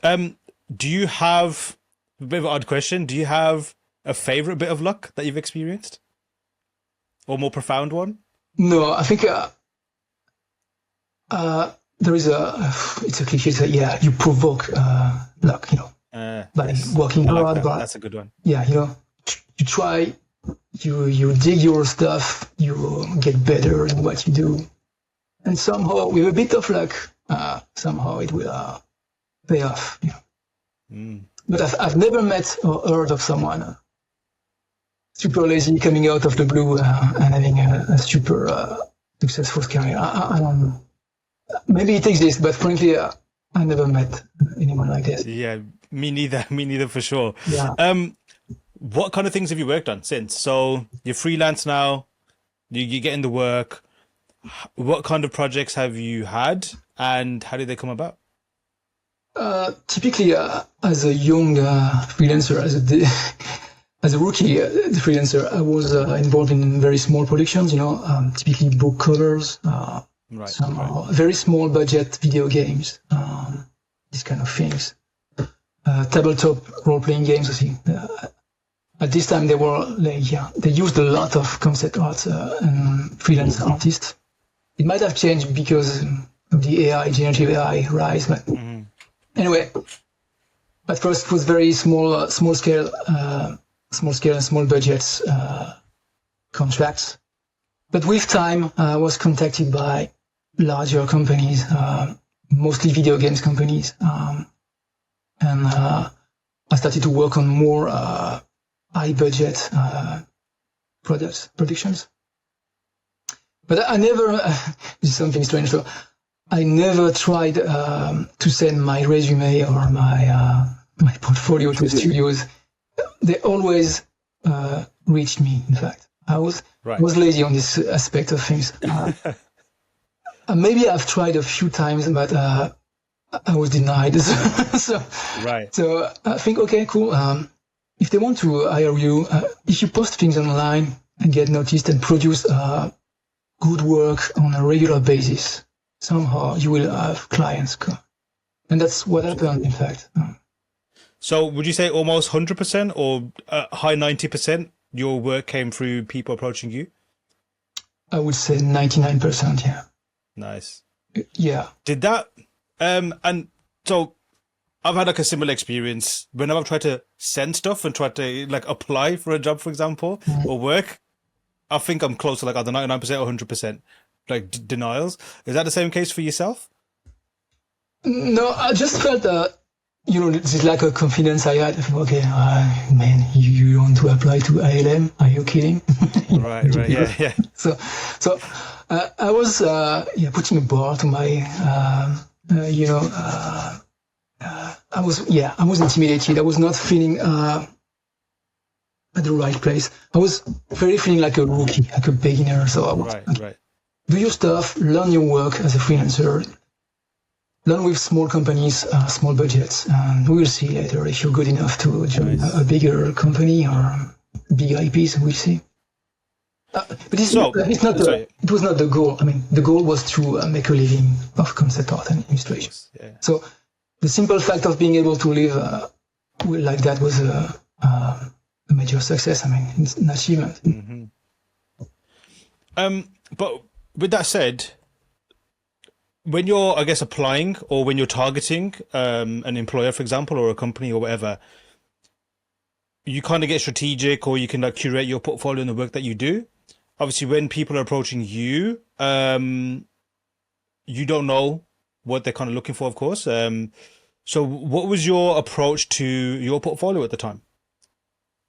Do you have a bit of an odd question? Do you have a favorite bit of luck that you've experienced, or more profound one? No, I think there is it's a cliche. So yeah, you provoke luck, by Yes. working I like hard. that. But That's a good one. yeah, you try, you dig your stuff, you get better in what you do, and somehow with a bit of luck, somehow it will pay off. But I've never met or heard of someone super lazy coming out of the blue and having a super successful career. I don't. Maybe it exists, but frankly, I never met anyone like this. Yeah, me neither. Me neither for sure. Yeah. What kind of things have you worked on since? So you're freelance now. You get into work. What kind of projects have you had, and how did they come about? Typically, as a young freelancer, as a rookie freelancer, I was involved in very small productions. Typically book covers, some very small budget video games, these kind of things. Tabletop role-playing games. At this time, they used a lot of concept art and freelance artists. It might have changed because of the generative AI rise, but anyway, at first it was very small scale and small budgets contracts. But with time, I was contacted by larger companies, mostly video games companies, and I started to work on more high budget productions. But I never, this is something strange, so I never tried to send my resume or my portfolio to studios. They always reached me, in fact. I was lazy on this aspect of things. Maybe I've tried a few times, but I was denied. So I think, okay, cool. If they want to hire you, if you post things online and get noticed and produce good work on a regular basis, somehow you will have clients come. And that's what happened, in fact. So would you say almost 100% or high 90% your work came through people approaching you? I would say 99%, yeah. Nice. Yeah. Did that, and so I've had like a similar experience whenever I've tried to send stuff and try to like apply for a job, for example, or work. I think I'm close to like either 99% or 100% like denials. Is that the same case for yourself? No, I just felt this lack of confidence I had. Okay, man, you want to apply to ILM? Are you kidding? Right, yeah. So I was putting a bar to my I was intimidated. I was not feeling at the right place. I was very feeling like a rookie, like a beginner. So I was do your stuff, learn your work as a freelancer, learn with small companies, small budgets, and we'll see later if you're good enough to join a bigger company or big IPs. We'll see. But it was not the goal. I mean, the goal was to make a living of concept art and illustration. Yeah. So the simple fact of being able to live like that was a major success. I mean, it's an achievement. But with that said, when you're, I guess, applying or when you're targeting an employer, for example, or a company or whatever, you kind of get strategic, or you can like curate your portfolio and the work that you do. Obviously, when people are approaching you, you don't know what they're kind of looking for, of course. So what was your approach to your portfolio at the time?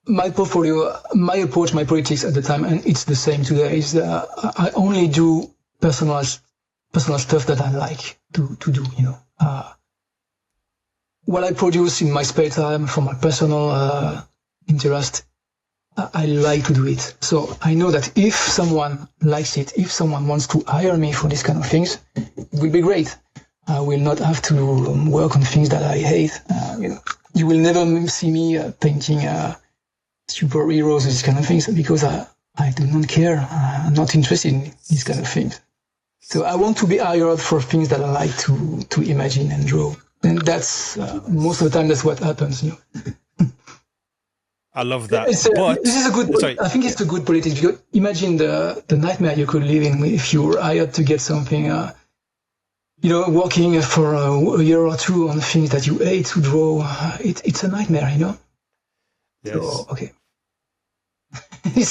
My portfolio, my approach, my politics at the time, and it's the same today, is I only do personal stuff that I like to do, what I produce in my spare time for my personal interest, I like to do it. So I know that if someone likes it, if someone wants to hire me for these kind of things, it will be great. I will not have to work on things that I hate. You will never see me painting superheroes, these kind of things, because I do not care. I'm not interested in these kind of things. So I want to be hired for things that I like to imagine and draw. And that's most of the time that's what happens. I love that. This is a good. Sorry, I think it's a good politics, because imagine the nightmare you could live in if you were hired to get something. Working for a year or two on things that you hate to draw. It's a nightmare, Yes. So, okay.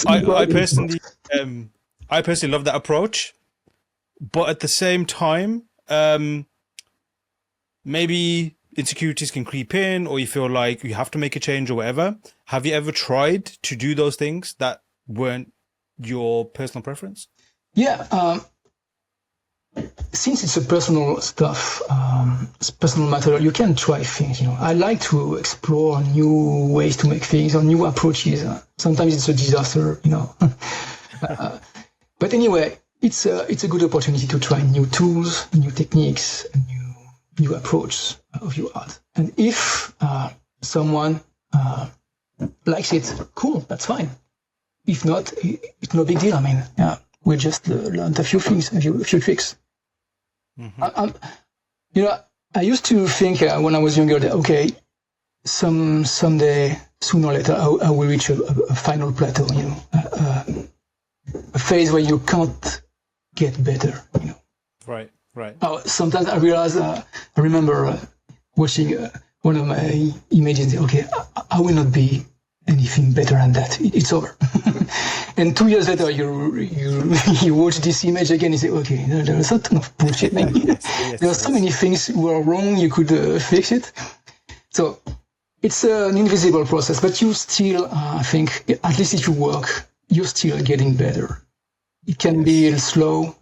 I personally love that approach, but at the same time, maybe insecurities can creep in, or you feel like you have to make a change or whatever. Have you ever tried to do those things that weren't your personal preference? Yeah. Since it's a personal stuff, it's personal material, you can try things. I like to explore new ways to make things or new approaches. Sometimes it's a disaster, But anyway, it's a good opportunity to try new tools, new techniques, and new approach of your art. And if someone likes it, cool, that's fine. If not, it's no big deal. We just learned a few things, a few tricks. Mm-hmm. I used to think when I was younger that, okay, someday, sooner or later, I will reach a final plateau, a phase where you can't get better, Right. Sometimes I realize, I remember watching one of my images, okay, I will not be anything better than that. It's over. And 2 years later, you watch this image again, you say, okay, there's a ton of bullshit. Yes, there are so many things were wrong, you could fix it. So it's an invisible process, but you still, I think, at least if you work, you're still getting better. It can be slow.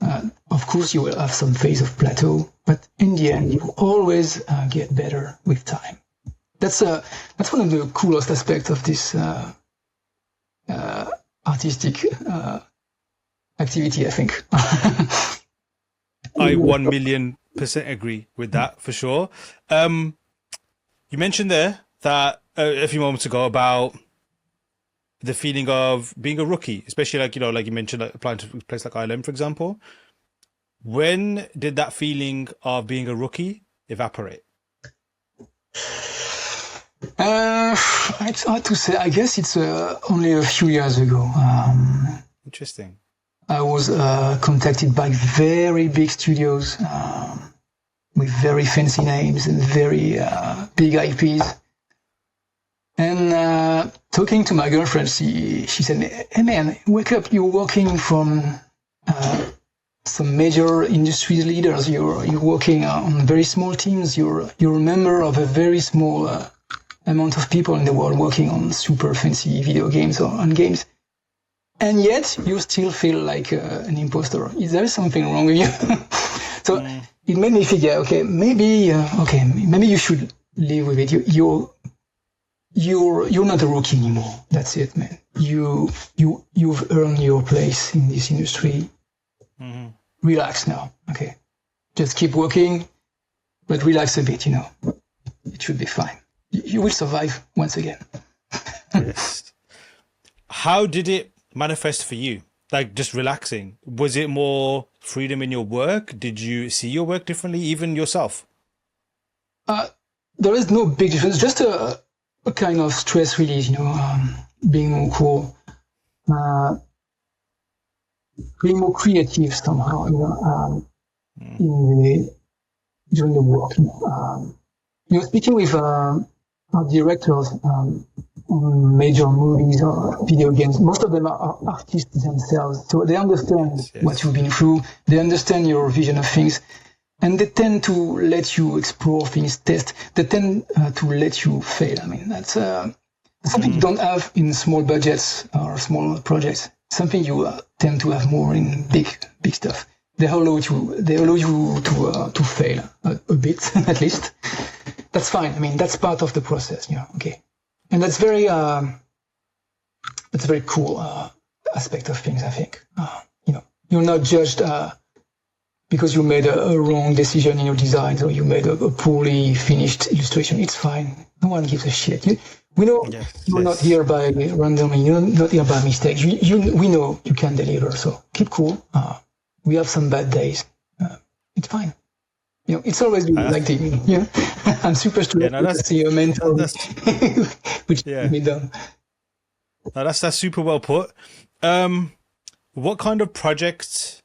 Of course, you will have some phase of plateau, but in the end, you always get better with time. That's one of the coolest aspects of this artistic activity, I think. I 1,000,000% agree with that, for sure. You mentioned there that a few moments ago about the feeling of being a rookie, especially like you mentioned, like applying to a place like Ireland, for example. When did that feeling of being a rookie evaporate? It's hard to say. I guess it's only a few years ago. Interesting. I was contacted by very big studios with very fancy names and very big IPs. And talking to my girlfriend, she said, "Hey man, wake up! You're working from some major industry leaders. You're working on very small teams. You're a member of a very small amount of people in the world working on super fancy video games or on games, and yet you still feel like an imposter. Is there something wrong with you?" So it made me figure, okay, maybe you should live with it. You're not a rookie anymore. That's it, man. You've earned your place in this industry. Mm-hmm. Relax now, okay? Just keep working, but relax a bit, It should be fine. You will survive once again. Yes. How did it manifest for you? Like just relaxing? Was it more freedom in your work? Did you see your work differently, even yourself? There is no big difference. Just a kind of stress release, being more cool, being more creative somehow, during the work. Speaking with art directors on major movies or video games, most of them are artists themselves, so they understand what you've been through. They understand your vision of things. And they tend to let you explore things, test. They tend to let you fail. That's something you don't have in small budgets or small projects. Something you tend to have more in big stuff. They allow you to fail a bit, at least. That's fine. That's part of the process. Okay. And that's very cool aspect of things. I think. You're not judged because you made a wrong decision in your design, or you made a poorly finished illustration. It's fine. No one gives a shit. We know you're not here by randomly. You're not here by mistake. We know you can deliver. So keep cool. We have some bad days. It's fine. It's always been like that. I'm super stressed to see your mental, which me down. No, that's super well put. What kind of projects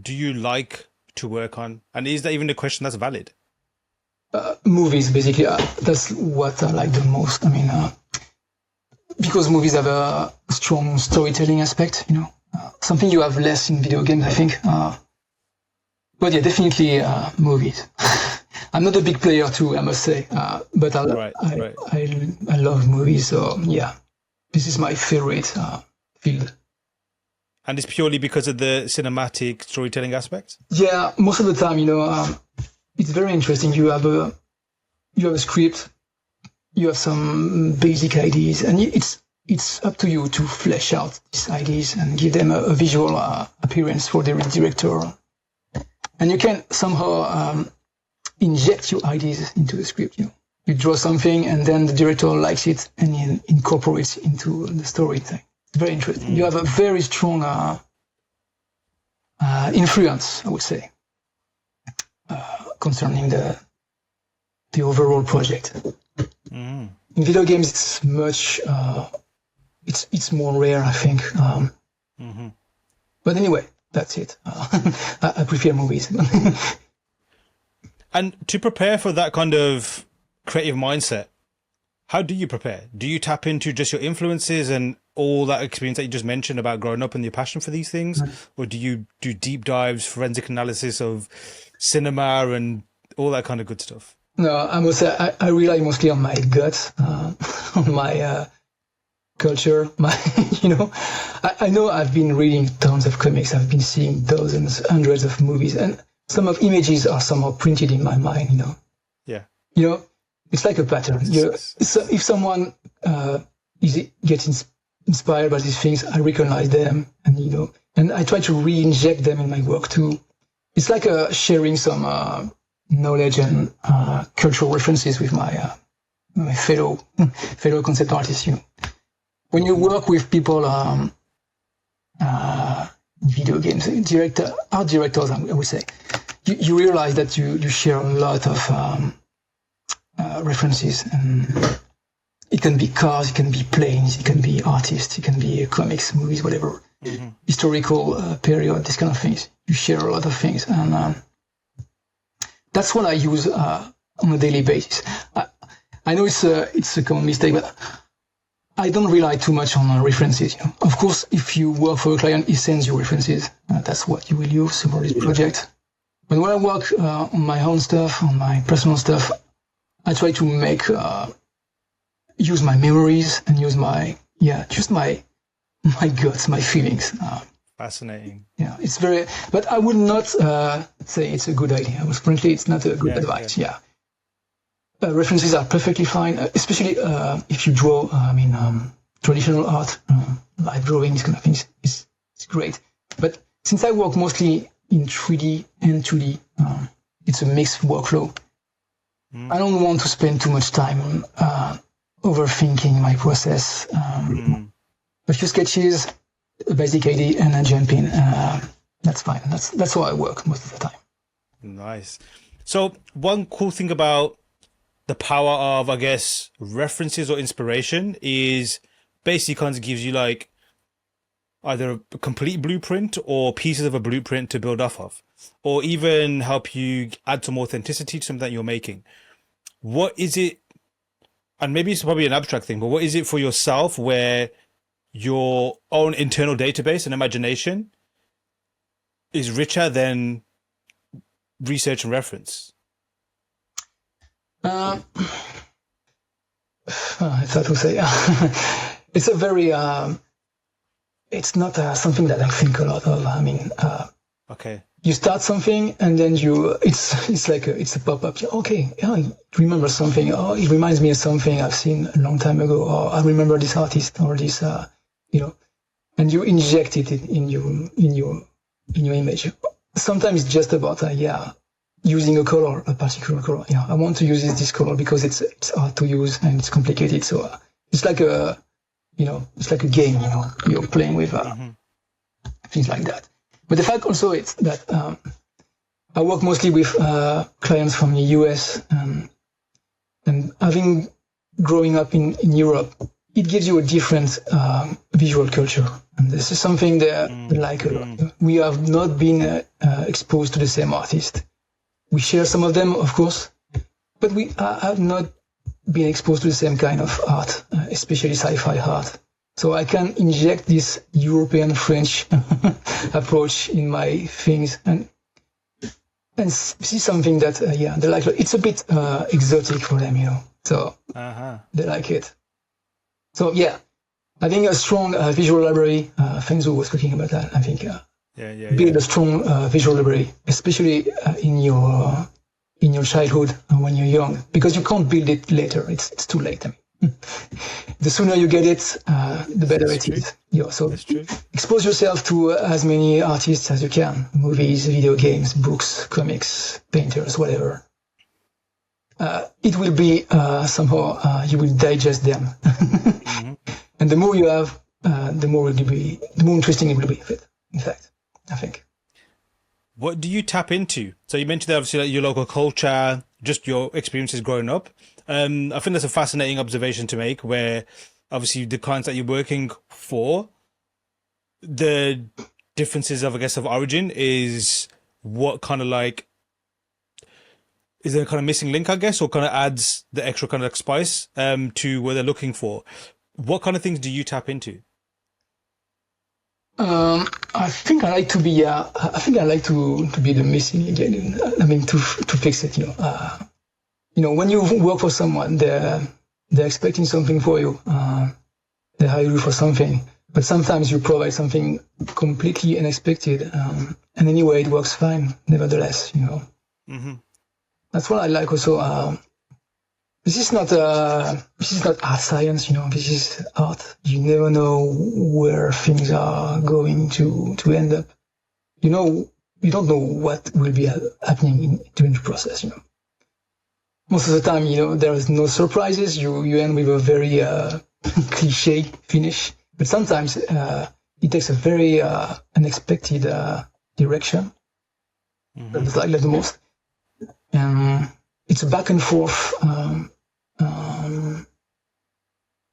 do you like to work on? And is that even a question that's valid? Movies, basically. That's what I like the most. I mean, because movies have a strong storytelling aspect, something you have less in video games, I think. But yeah, definitely movies. I'm not a big player too, I must say, but I love movies. So yeah, this is my favorite field. And it's purely because of the cinematic storytelling aspect? Yeah, most of the time, it's very interesting. You have a script, you have some basic ideas, and it's up to you to flesh out these ideas and give them a visual appearance for the director. And you can somehow inject your ideas into the script. You draw something, and then the director likes it and incorporates it into the story. It's very interesting. You have a very strong influence, I would say, concerning the overall project. In video games, it's much it's more rare, I think. But anyway, that's it. I prefer movies. And to prepare for that kind of creative mindset, how do you prepare? Do you tap into just your influences and all that experience that you just mentioned about growing up and your passion for these things? Or do you do deep dives, forensic analysis of cinema and all that kind of good stuff? No, I must say I rely mostly on my gut, on my culture. I know I've been reading tons of comics. I've been seeing dozens, hundreds of movies, and some of images are somehow printed in my mind. Yeah. It's like a pattern. So if someone gets inspired by these things, I recognize them, and I try to re-inject them in my work too. It's like sharing some knowledge and cultural references with my fellow concept artists. When you work with people, video games, art directors, I would say, you realize that you share a lot of references, and it can be cars, it can be planes, it can be artists, it can be comics, movies, whatever, historical period, this kind of things. You share a lot of things, and that's what I use on a daily basis. I know it's a common mistake, but I don't rely too much on references. Of course, if you work for a client, he sends you references. That's what you will use for this project. But when I work on my own stuff, on my personal stuff, I try to use my memories and use my guts, my feelings. Fascinating. Yeah, it's very. But I would not say it's a good idea. Frankly, it's not a good advice. Yeah. References are perfectly fine, especially if you draw. Traditional art, live drawing, these kind of things is great. But since I work mostly in 3D and 2D, it's a mixed workflow. I don't want to spend too much time overthinking my process. A few sketches, a basic idea, and I jump in. That's fine. That's how I work most of the time. Nice. So one cool thing about the power of, I guess, references or inspiration is basically kind of gives you like either a complete blueprint or pieces of a blueprint to build off of, or even help you add some authenticity to something that you're making. What is it? And maybe it's probably an abstract thing, but what is it for yourself where your own internal database and imagination is richer than research and reference? It's hard to say. It's a very, it's not something that I think a lot of. Okay. You start something and then it's like it's a pop-up. Okay, I remember something. Oh, it reminds me of something I've seen a long time ago. Or I remember this artist or this, and you inject it in your image. sometimes it's just about, using a particular color. Yeah, I want to use this color because it's hard to use and it's complicated. So it's like it's like a game, you're playing with things like that. But the fact also is that I work mostly with clients from the US, and having growing up in Europe, it gives you a different visual culture. And this is something that I like a lot. We have not been exposed to the same artist. We share some of them, of course, but we have not been exposed to the same kind of art, especially sci-fi art. So I can inject this European French approach in my things and see something that, they like. It's a bit exotic for them, So they like it. So having a strong visual library, Fenzo was talking about that. I think build a strong visual library, especially in your childhood when you're young, because you can't build it later. It's too late. The sooner you get it, the better it is. So that's true. Expose yourself to as many artists as you can: movies, video games, books, comics, painters, whatever. It will be somehow you will digest them, and the more you have, the more interesting it will be. In fact, I think. What do you tap into? So you mentioned obviously like your local culture, just your experiences growing up. I think that's a fascinating observation to make, where obviously the clients that you're working for, the differences of, I guess, of origin is what kind of like, is there a kind of missing link, I guess, or kind of adds the extra kind of like spice to what they're looking for? What kind of things do you tap into? I think I like to be. To be the missing again. I mean, to fix it. When you work for someone, they're expecting something for you. They hire you for something, but sometimes you provide something completely unexpected, and anyway, it works fine. Nevertheless, That's what I like also. This is not art science, This is art. You never know where things are going to end up. You don't know what will be happening during the process. Most of the time, there is no surprises. You end with a very cliche finish. But sometimes it takes a very unexpected direction. That's like the most. It's a back and forth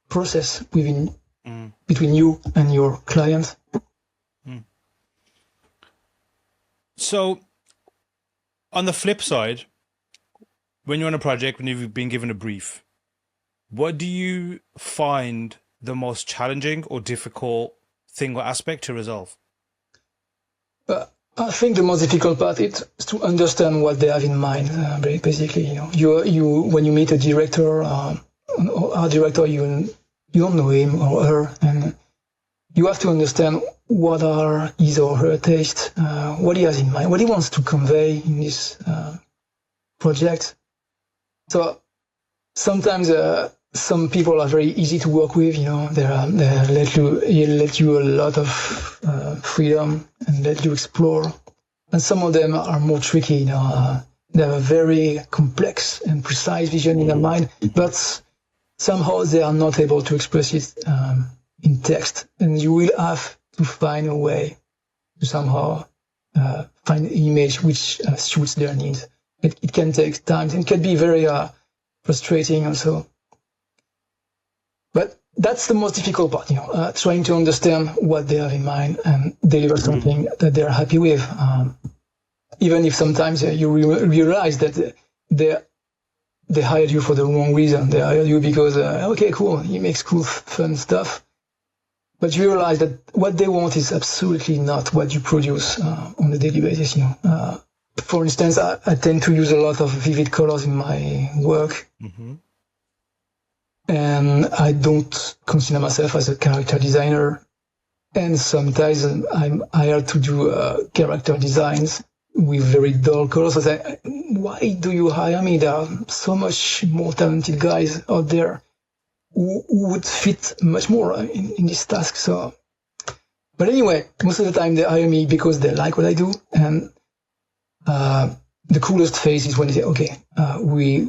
process between you and your client. So, on the flip side, when you're on a project, when you've been given a brief, what do you find the most challenging or difficult thing or aspect to resolve? I think the most difficult part is to understand what they have in mind. Basically, you when you meet a director, or art director, you don't know him or her, and you have to understand what are his or her tastes, what he has in mind, what he wants to convey in this project. So sometimes some people are very easy to work with. They let you a lot of freedom and let you explore. And some of them are more tricky. They have a very complex and precise vision in their mind, but somehow they are not able to express it in text. And you will have to find a way to somehow find an image which suits their needs. It can take time and can be very frustrating also. But that's the most difficult part, trying to understand what they have in mind and deliver something that they're happy with. Even if sometimes you realize that they hired you for the wrong reason. They hired you because, okay, cool, he makes cool, fun stuff. But you realize that what they want is absolutely not what you produce on a daily basis. For instance, I tend to use a lot of vivid colors in my work. And I don't consider myself as a character designer. And sometimes I'm hired to do character designs with very dull colors. I say, why do you hire me? There are so much more talented guys out there who would fit much more in this task. So, but anyway, most of the time they hire me because they like what I do. And the coolest phase is when you say, okay, we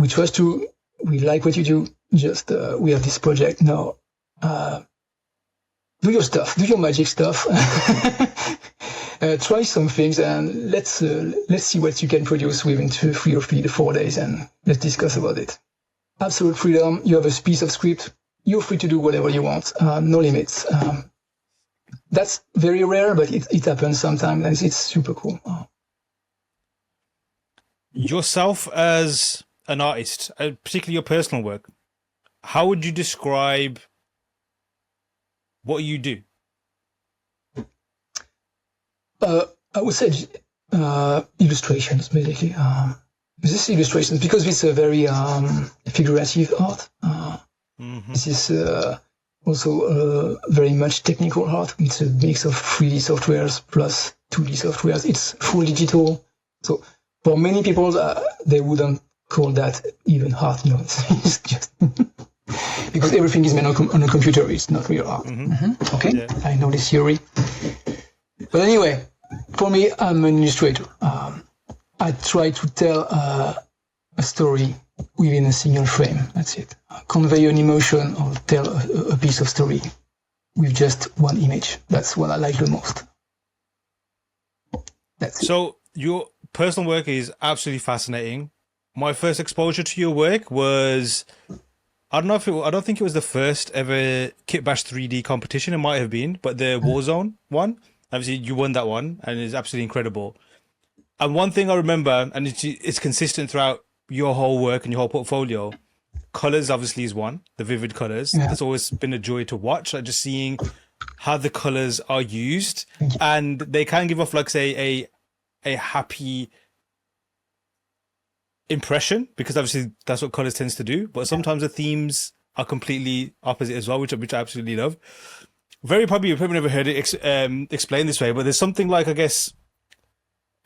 trust you, we like what you do, just we have this project now. Do your stuff, do your magic stuff. Try some things and let's see what you can produce within 3 or 4 days, and let's discuss about it. Absolute freedom. You have a piece of script. You're free to do whatever you want. No limits. That's very rare, but it happens sometimes, and it's super cool. Yourself as an artist, particularly your personal work, how would you describe what you do? I would say illustrations, basically. This illustrations, because it's a very figurative art. This is also very much technical art. It's a mix of 3D softwares plus 2D softwares. It's full digital. So for many people, they wouldn't call that even art. It's just because everything is made on a computer. It's not real art. Okay, yeah. I know this theory. But anyway, for me, I'm an illustrator. I try to tell a story within a single frame. That's it. Convey an emotion or tell a piece of story with just one image. That's what I like the most. That's it. So your personal work is absolutely fascinating. My first exposure to your work was, I don't think it was the first ever Kitbash 3D competition. It might have been, but the Warzone one. Obviously, you won that one, and it's absolutely incredible. And one thing I remember, and it's consistent throughout your whole work and your whole portfolio, colors obviously is one, the vivid colors. Yeah. That's always been a joy to watch, like just seeing how the colors are used. And they can give off, like, say, a happy impression, because obviously that's what colors tends to do. But sometimes the themes are completely opposite as well, which I absolutely love. You've probably never heard it explained this way, but there's something like, I guess,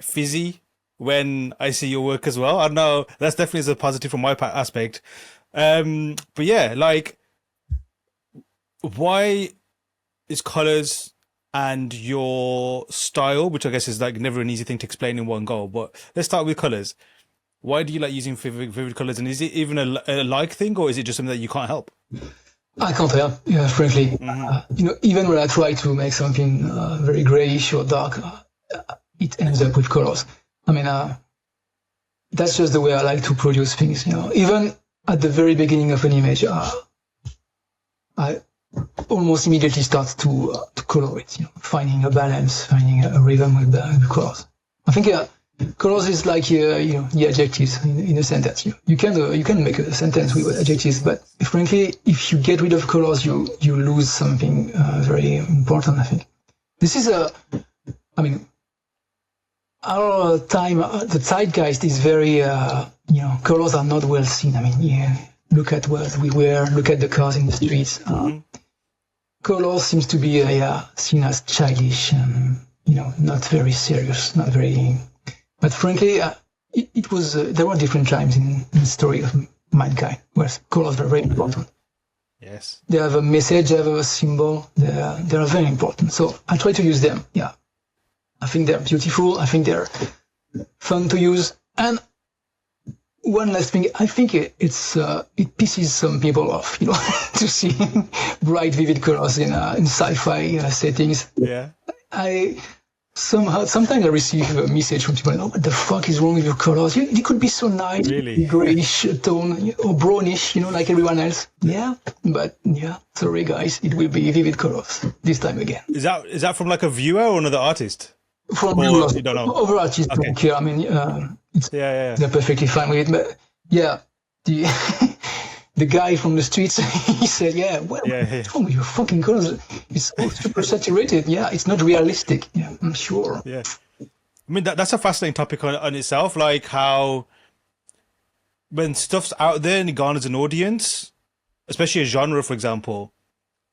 fizzy when I see your work as well. I don't know, that's definitely a positive from my aspect. But yeah, like, why is colors and your style, which I guess is like never an easy thing to explain in one go, but let's start with colors. Why do you like using vivid colors, and is it even a like thing, or is it just something that you can't help? I can't help, frankly. Even when I try to make something very grayish or dark, it ends up with colors. I mean, that's just the way I like to produce things. Even at the very beginning of an image, I almost immediately start to color it. Finding a balance, finding a rhythm with the colors. I think colors is like the adjectives in a sentence. You can make a sentence with adjectives, but frankly, if you get rid of colors, you lose something very important. I think this is our time. The zeitgeist is very colors are not well seen. I mean, look at what we wear, look at the cars in the streets. Colors seems to be seen as childish and not very serious, not very. But frankly, it was there were different times in the story of mankind where colors were very important. Yes, they have a message, they have a symbol. They are very important. So I try to use them. Yeah, I think they're beautiful. I think they're fun to use. And one last thing, I think it pisses some people off, to see bright, vivid colors in sci-fi settings. Yeah, Sometimes I receive a message from people, what the fuck is wrong with your colors? You could be so nice, really? Grayish tone, or brownish, like everyone else. Yeah, but sorry guys, it will be vivid colors this time again. Is that from like a viewer or another artist? From viewers. You don't know. Other artists don't care. I mean, they're perfectly fine with it. But yeah, the guy from the streets, he said, what's wrong with your fucking colors? It's all super saturated. Yeah, it's not realistic. Yeah, I'm sure. Yeah. I mean, that's a fascinating topic on itself, like how when stuff's out there and it garners an audience, especially a genre, for example,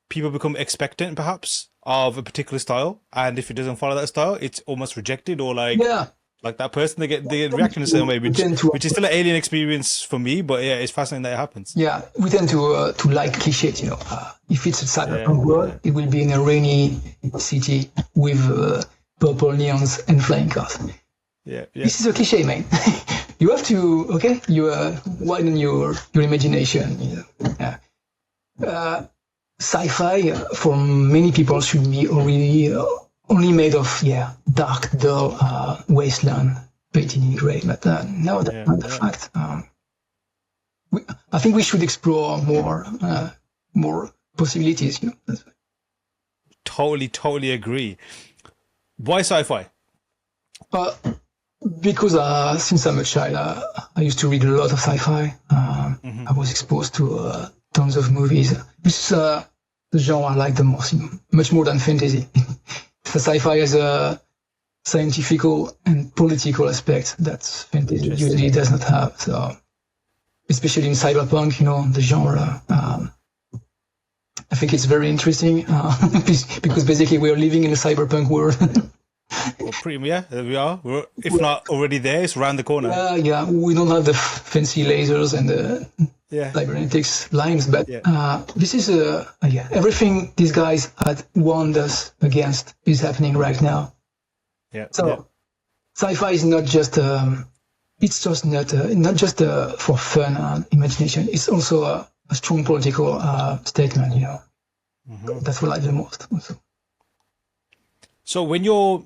people become expectant, perhaps, of a particular style. And if it doesn't follow that style, it's almost rejected, or like... Yeah. Like that person, they get reaction the same way, which is still an alien experience for me. But yeah, it's fascinating that it happens. Yeah, we tend to like clichés. If it's a cyberpunk world, it will be in a rainy city with purple neons and flying cars. Yeah. This is a cliche, man. You have to, okay? You widen your imagination. You know? Sci-fi for many people should be already only made of dark, dull wasteland painted in grey. But no, that's not the fact. I think we should explore more possibilities. You know. That's right. Totally agree. Why sci-fi? Because since I'm a child, I used to read a lot of sci-fi. I was exposed to tons of movies. This is the genre I like the most, you know, much more than fantasy. Sci-fi has a scientific and political aspect that fantasy usually does not have. So, especially in cyberpunk, you know, the genre. I think it's very interesting because basically we are living in a cyberpunk world. Well, there we are. If not already there, it's around the corner. We don't have the fancy lasers and the cybernetics lines, but this is everything these guys had warned us against is happening right now. Sci-fi is not just it's just not just for fun and imagination. It's also a strong political statement. You know, that's what I like the most. Also. So when you're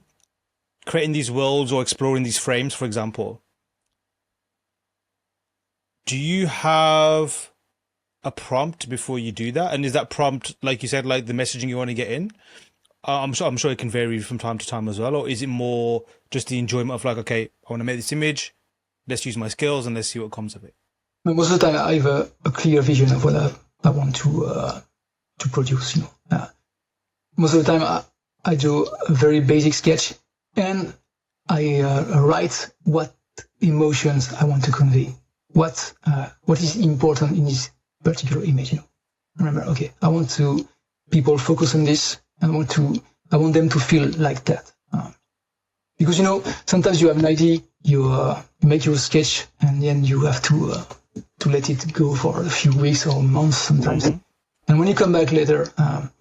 creating these worlds or exploring these frames, for example, do you have a prompt before you do that? And is that prompt, like you said, like the messaging you want to get in? I'm sure it can vary from time to time as well. Or is it more just the enjoyment of like, okay, I want to make this image, let's use my skills and let's see what comes of it? Most of the time I have a clear vision of what I want to produce, you know. Most of the time I do a very basic sketch and I write what emotions I want to convey, what is important in this particular image. You know, remember, okay, I want people focus on this. I want them to feel like that, because you know sometimes you have an idea, you make your sketch, and then you have to let it go for a few weeks or months sometimes, and when you come back later,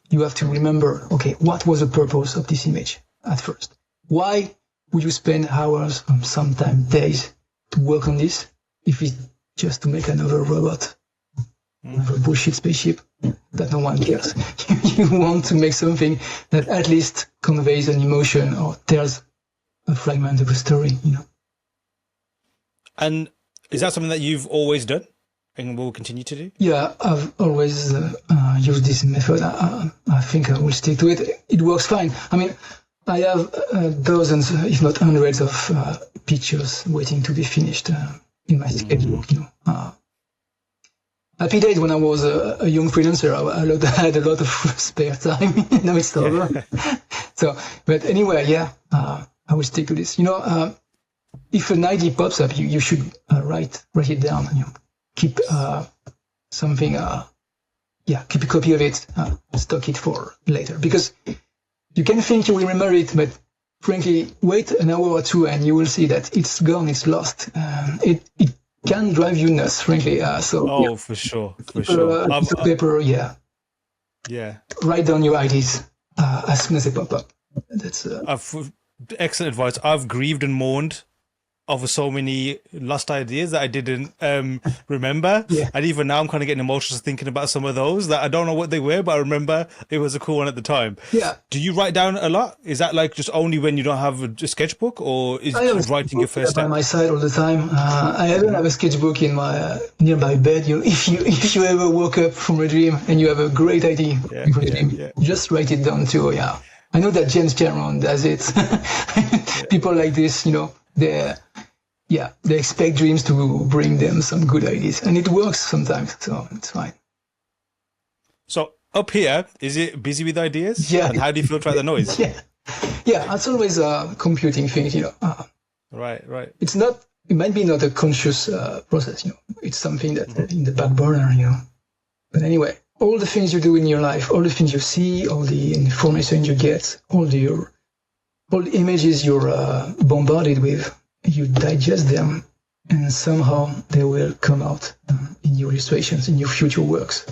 you have to remember, okay, what was the purpose of this image at first? Why would you spend hours, sometimes days, to work on this if it's just to make another robot, another bullshit spaceship that no one cares? You want to make something that at least conveys an emotion or tells a fragment of a story, you know. And is that something that you've always done and will continue to do? Yeah, I've always used this method. I think I will stick to it. It works fine. I mean, I have dozens, if not hundreds, of pictures waiting to be finished in my sketchbook. You know, happy days when I was a young freelancer. I had a lot of spare time. Now it's over. So, but anyway, I will stick to this. You know, if an idea pops up, you should write it down. You know, keep something. Keep a copy of it. Stock it for later, because you can think you will remember it, but frankly, wait an hour or two and you will see that it's gone, it's lost. It can drive you nuts, frankly. For sure. Piece of paper, write down your ideas as soon as they pop up. That's excellent advice. I've grieved and mourned over so many lost ideas that I didn't remember. And even now I'm kind of getting emotional thinking about some of those that I don't know what they were, but I remember it was a cool one at the time. Do you write down a lot? Is that like just only when you don't have a sketchbook, or is writing your first step? By my side all the time. I don't have a sketchbook in my nearby bed. You know, if you ever woke up from a dream and you have a great idea for a dream, just write it down too. I know that James Cameron does it. People like this, you know, they expect dreams to bring them some good ideas, and it works sometimes, so it's fine. So up here, is it busy with ideas? Yeah. And how do you filter out the noise? It's always a computing thing, you know. Right. It might be not a conscious process, you know. It's something that in the back burner, you know. But anyway, all the things you do in your life, all the things you see, all the information you get, all the images you're bombarded with, you digest them, and somehow they will come out in your illustrations, in your future works.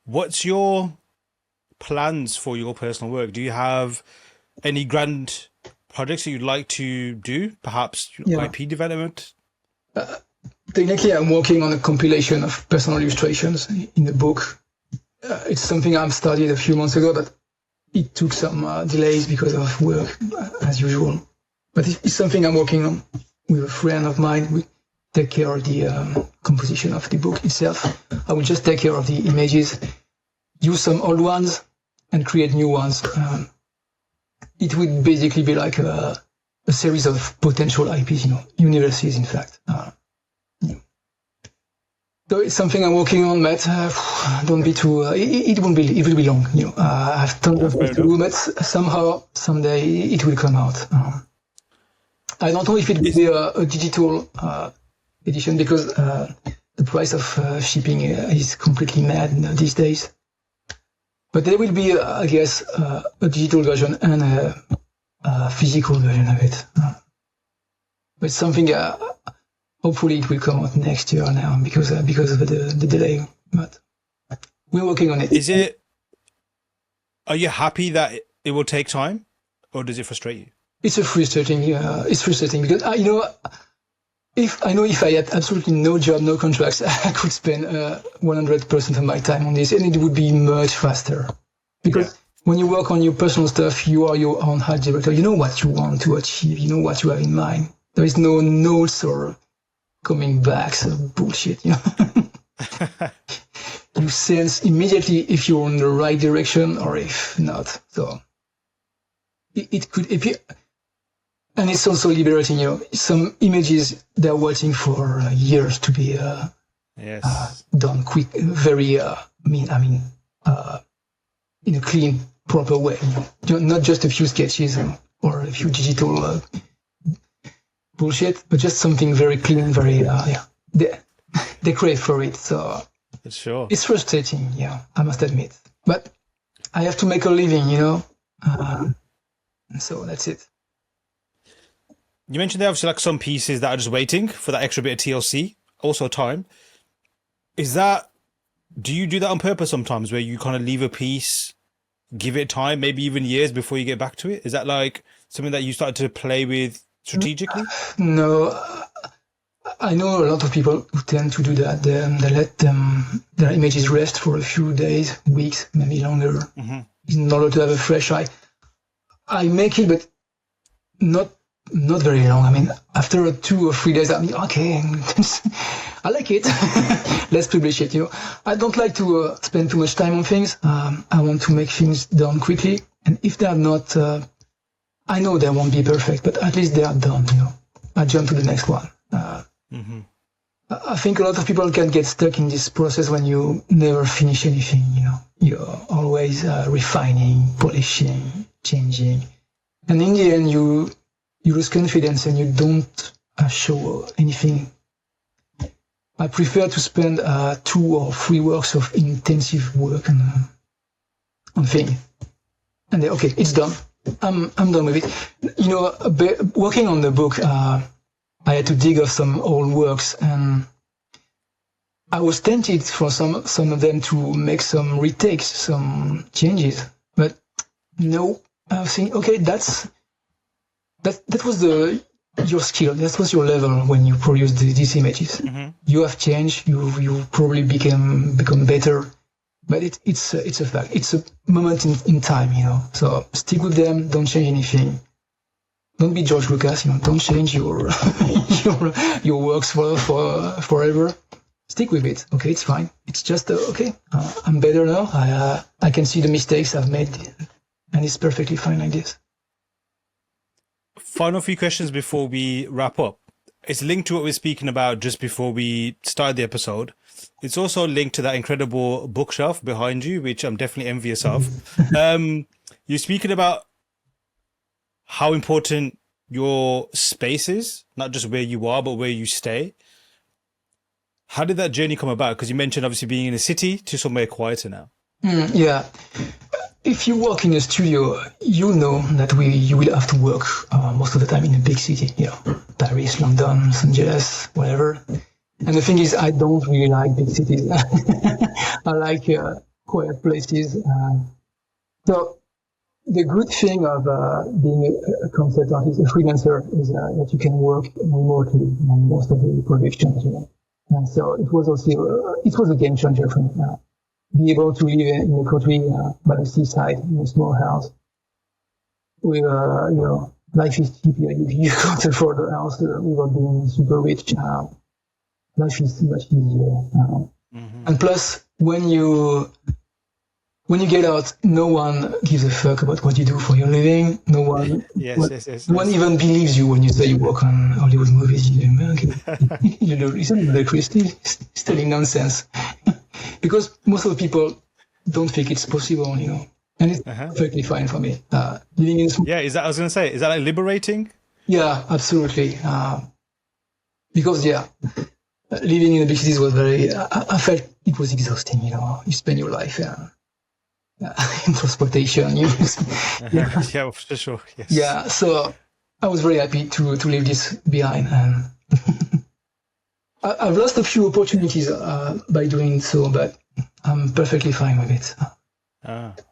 What's your plans for your personal work? Do you have any grand projects that you'd like to do? Perhaps IP development? Technically, I'm working on a compilation of personal illustrations in the book. It's something I've started a few months ago, but it took some delays because of work, as usual. But it's something I'm working on with a friend of mine. We take care of the composition of the book itself. I will just take care of the images, use some old ones, and create new ones. It would basically be like a series of potential IPs, universes, in fact. So it's something I'm working on, but don't be too. It will be long. I have tons of work to do, but somehow, someday, it will come out. I don't know if it will be a digital edition because the price of shipping is completely mad these days. But there will be, I guess, a digital version and a physical version of it. But something. Hopefully it will come out next year now because of the delay. But we're working on it. Are you happy that it will take time, or does it frustrate you? It's frustrating. It's frustrating because if I had absolutely no job, no contracts, I could spend 100% of my time on this, and it would be much faster. Because when you work on your personal stuff, you are your own art director. You know what you want to achieve. You know what you have in mind. There is no notes or coming back, so bullshit, You sense immediately if you're in the right direction or if not. So it could appear, and it's also liberating. Some images they're waiting for years to be done quick, very. In a clean, proper way. Not just a few sketches or a few digital. Bullshit, but just something very clean, very they crave for it, so sure. It's frustrating, I must admit, but I have to make a living, so that's it. You mentioned there obviously like some pieces that are just waiting for that extra bit of TLC, also time. Do you do that on purpose sometimes, where you kind of leave a piece, give it time, maybe even years before you get back to it? Is that like something that you started to play with strategically? No, I know a lot of people who tend to do that. They let their images rest for a few days, weeks, maybe longer, in order to have a fresh eye. I make it, but not very long. I mean, after 2 or 3 days, I mean, okay, I like it. Let's publish it. I don't like to spend too much time on things. I want to make things done quickly, and if they are not. I know they won't be perfect, but at least they are done, I jump to the next one. I think a lot of people can get stuck in this process when you never finish anything, You're always refining, polishing, changing. And in the end, you lose confidence and you don't show anything. I prefer to spend 2 or 3 weeks of intensive work on things. And then, okay, it's done. I'm done with it. Working on the book, I had to dig up some old works, and I was tempted for some of them to make some retakes, some changes. But no, I was thinking, okay, that was your skill. That was your level when you produced these images. You have changed. You probably become better. But it's a fact. It's a moment in time, So stick with them. Don't change anything. Don't be George Lucas, Don't change your your works for forever. Stick with it. Okay, it's fine. It's just okay. I'm better now. I can see the mistakes I've made, and it's perfectly fine like this. Final few questions before we wrap up. It's linked to what we were speaking about just before we started the episode. It's also linked to that incredible bookshelf behind you, which I'm definitely envious of. You're speaking about how important your space is, not just where you are, but where you stay. How did that journey come about? Because you mentioned obviously being in a city to somewhere quieter now. Yeah. If you work in a studio, you know that you will have to work most of the time in a big city, Paris, London, Los Angeles, whatever. And the thing is, I don't really like big cities. I like quiet places. So The good thing of being a concept artist, a freelancer, is that you can work remotely on most of the productions. And so it was a game changer for me. Be able to live in a country by the seaside in a small house with life is cheap. You can't afford a house without being super rich. Life is much easier. And plus, when you get out, no one gives a fuck about what you do for your living. No one, no one even believes you when you say you work on Hollywood movies. Isn't that Christie? He's telling nonsense. Because most of the people don't think it's possible, and it's perfectly fine for me. Living in is that like liberating? Yeah, absolutely. Because living in the big cities was I felt it was exhausting. You spend your life in transportation. Yeah, for sure. Yes. Yeah, so I was very happy to leave this behind, and I've lost a few opportunities by doing so, but I'm perfectly fine with it.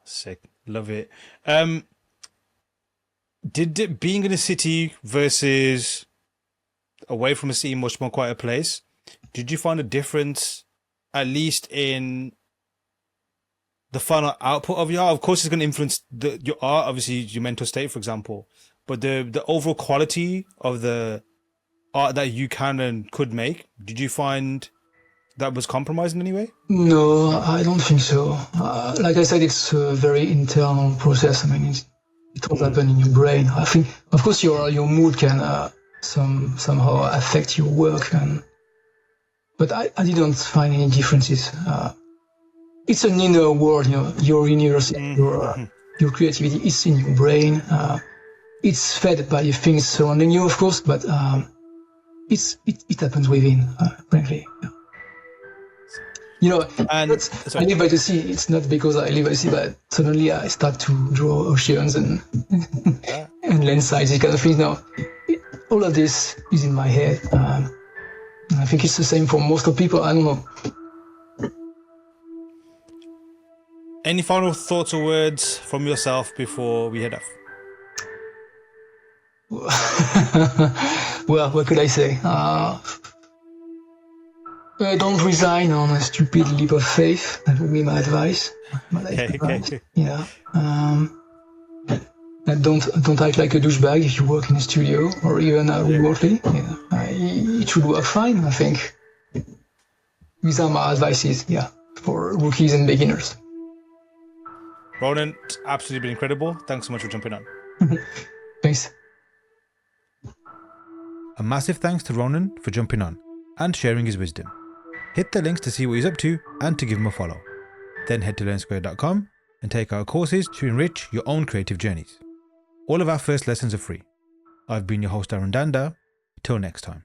Sick. Love it. Did being in a city versus away from a city, much more quiet place, did you find a difference, at least in the final output of your art? Of course, it's going to influence your art, obviously your mental state, for example, but the overall quality of the art that you can and could make, did you find that was compromised in any way? No, I don't think so. Like I said, it's a very internal process. I mean, it all happens in your brain. I think, of course, your mood can somehow affect your work, but I didn't find any differences. It's an inner world, your universe, your creativity is in your brain. It's fed by the things surrounding you, of course, but it happens within, frankly. I live by the sea. It's not because I live by the sea, but suddenly I start to draw oceans and landslides, these kind of things. Now, all of this is in my head. I think it's the same for most of people. I don't know. Any final thoughts or words from yourself before we head off? Well, what could I say? Don't resign on a stupid leap of faith. That would be my advice. Yeah. And don't act like a douchebag if you work in a studio or even remotely. It should work fine, I think. These are my advices, for rookies and beginners. Ronan, it's absolutely been incredible. Thanks so much for jumping on. Thanks. A massive thanks to Ronan for jumping on and sharing his wisdom. Hit the links to see what he's up to and to give him a follow. Then head to learnsquared.com and take our courses to enrich your own creative journeys. All of our first lessons are free. I've been your host, Aaron Danda. Till next time.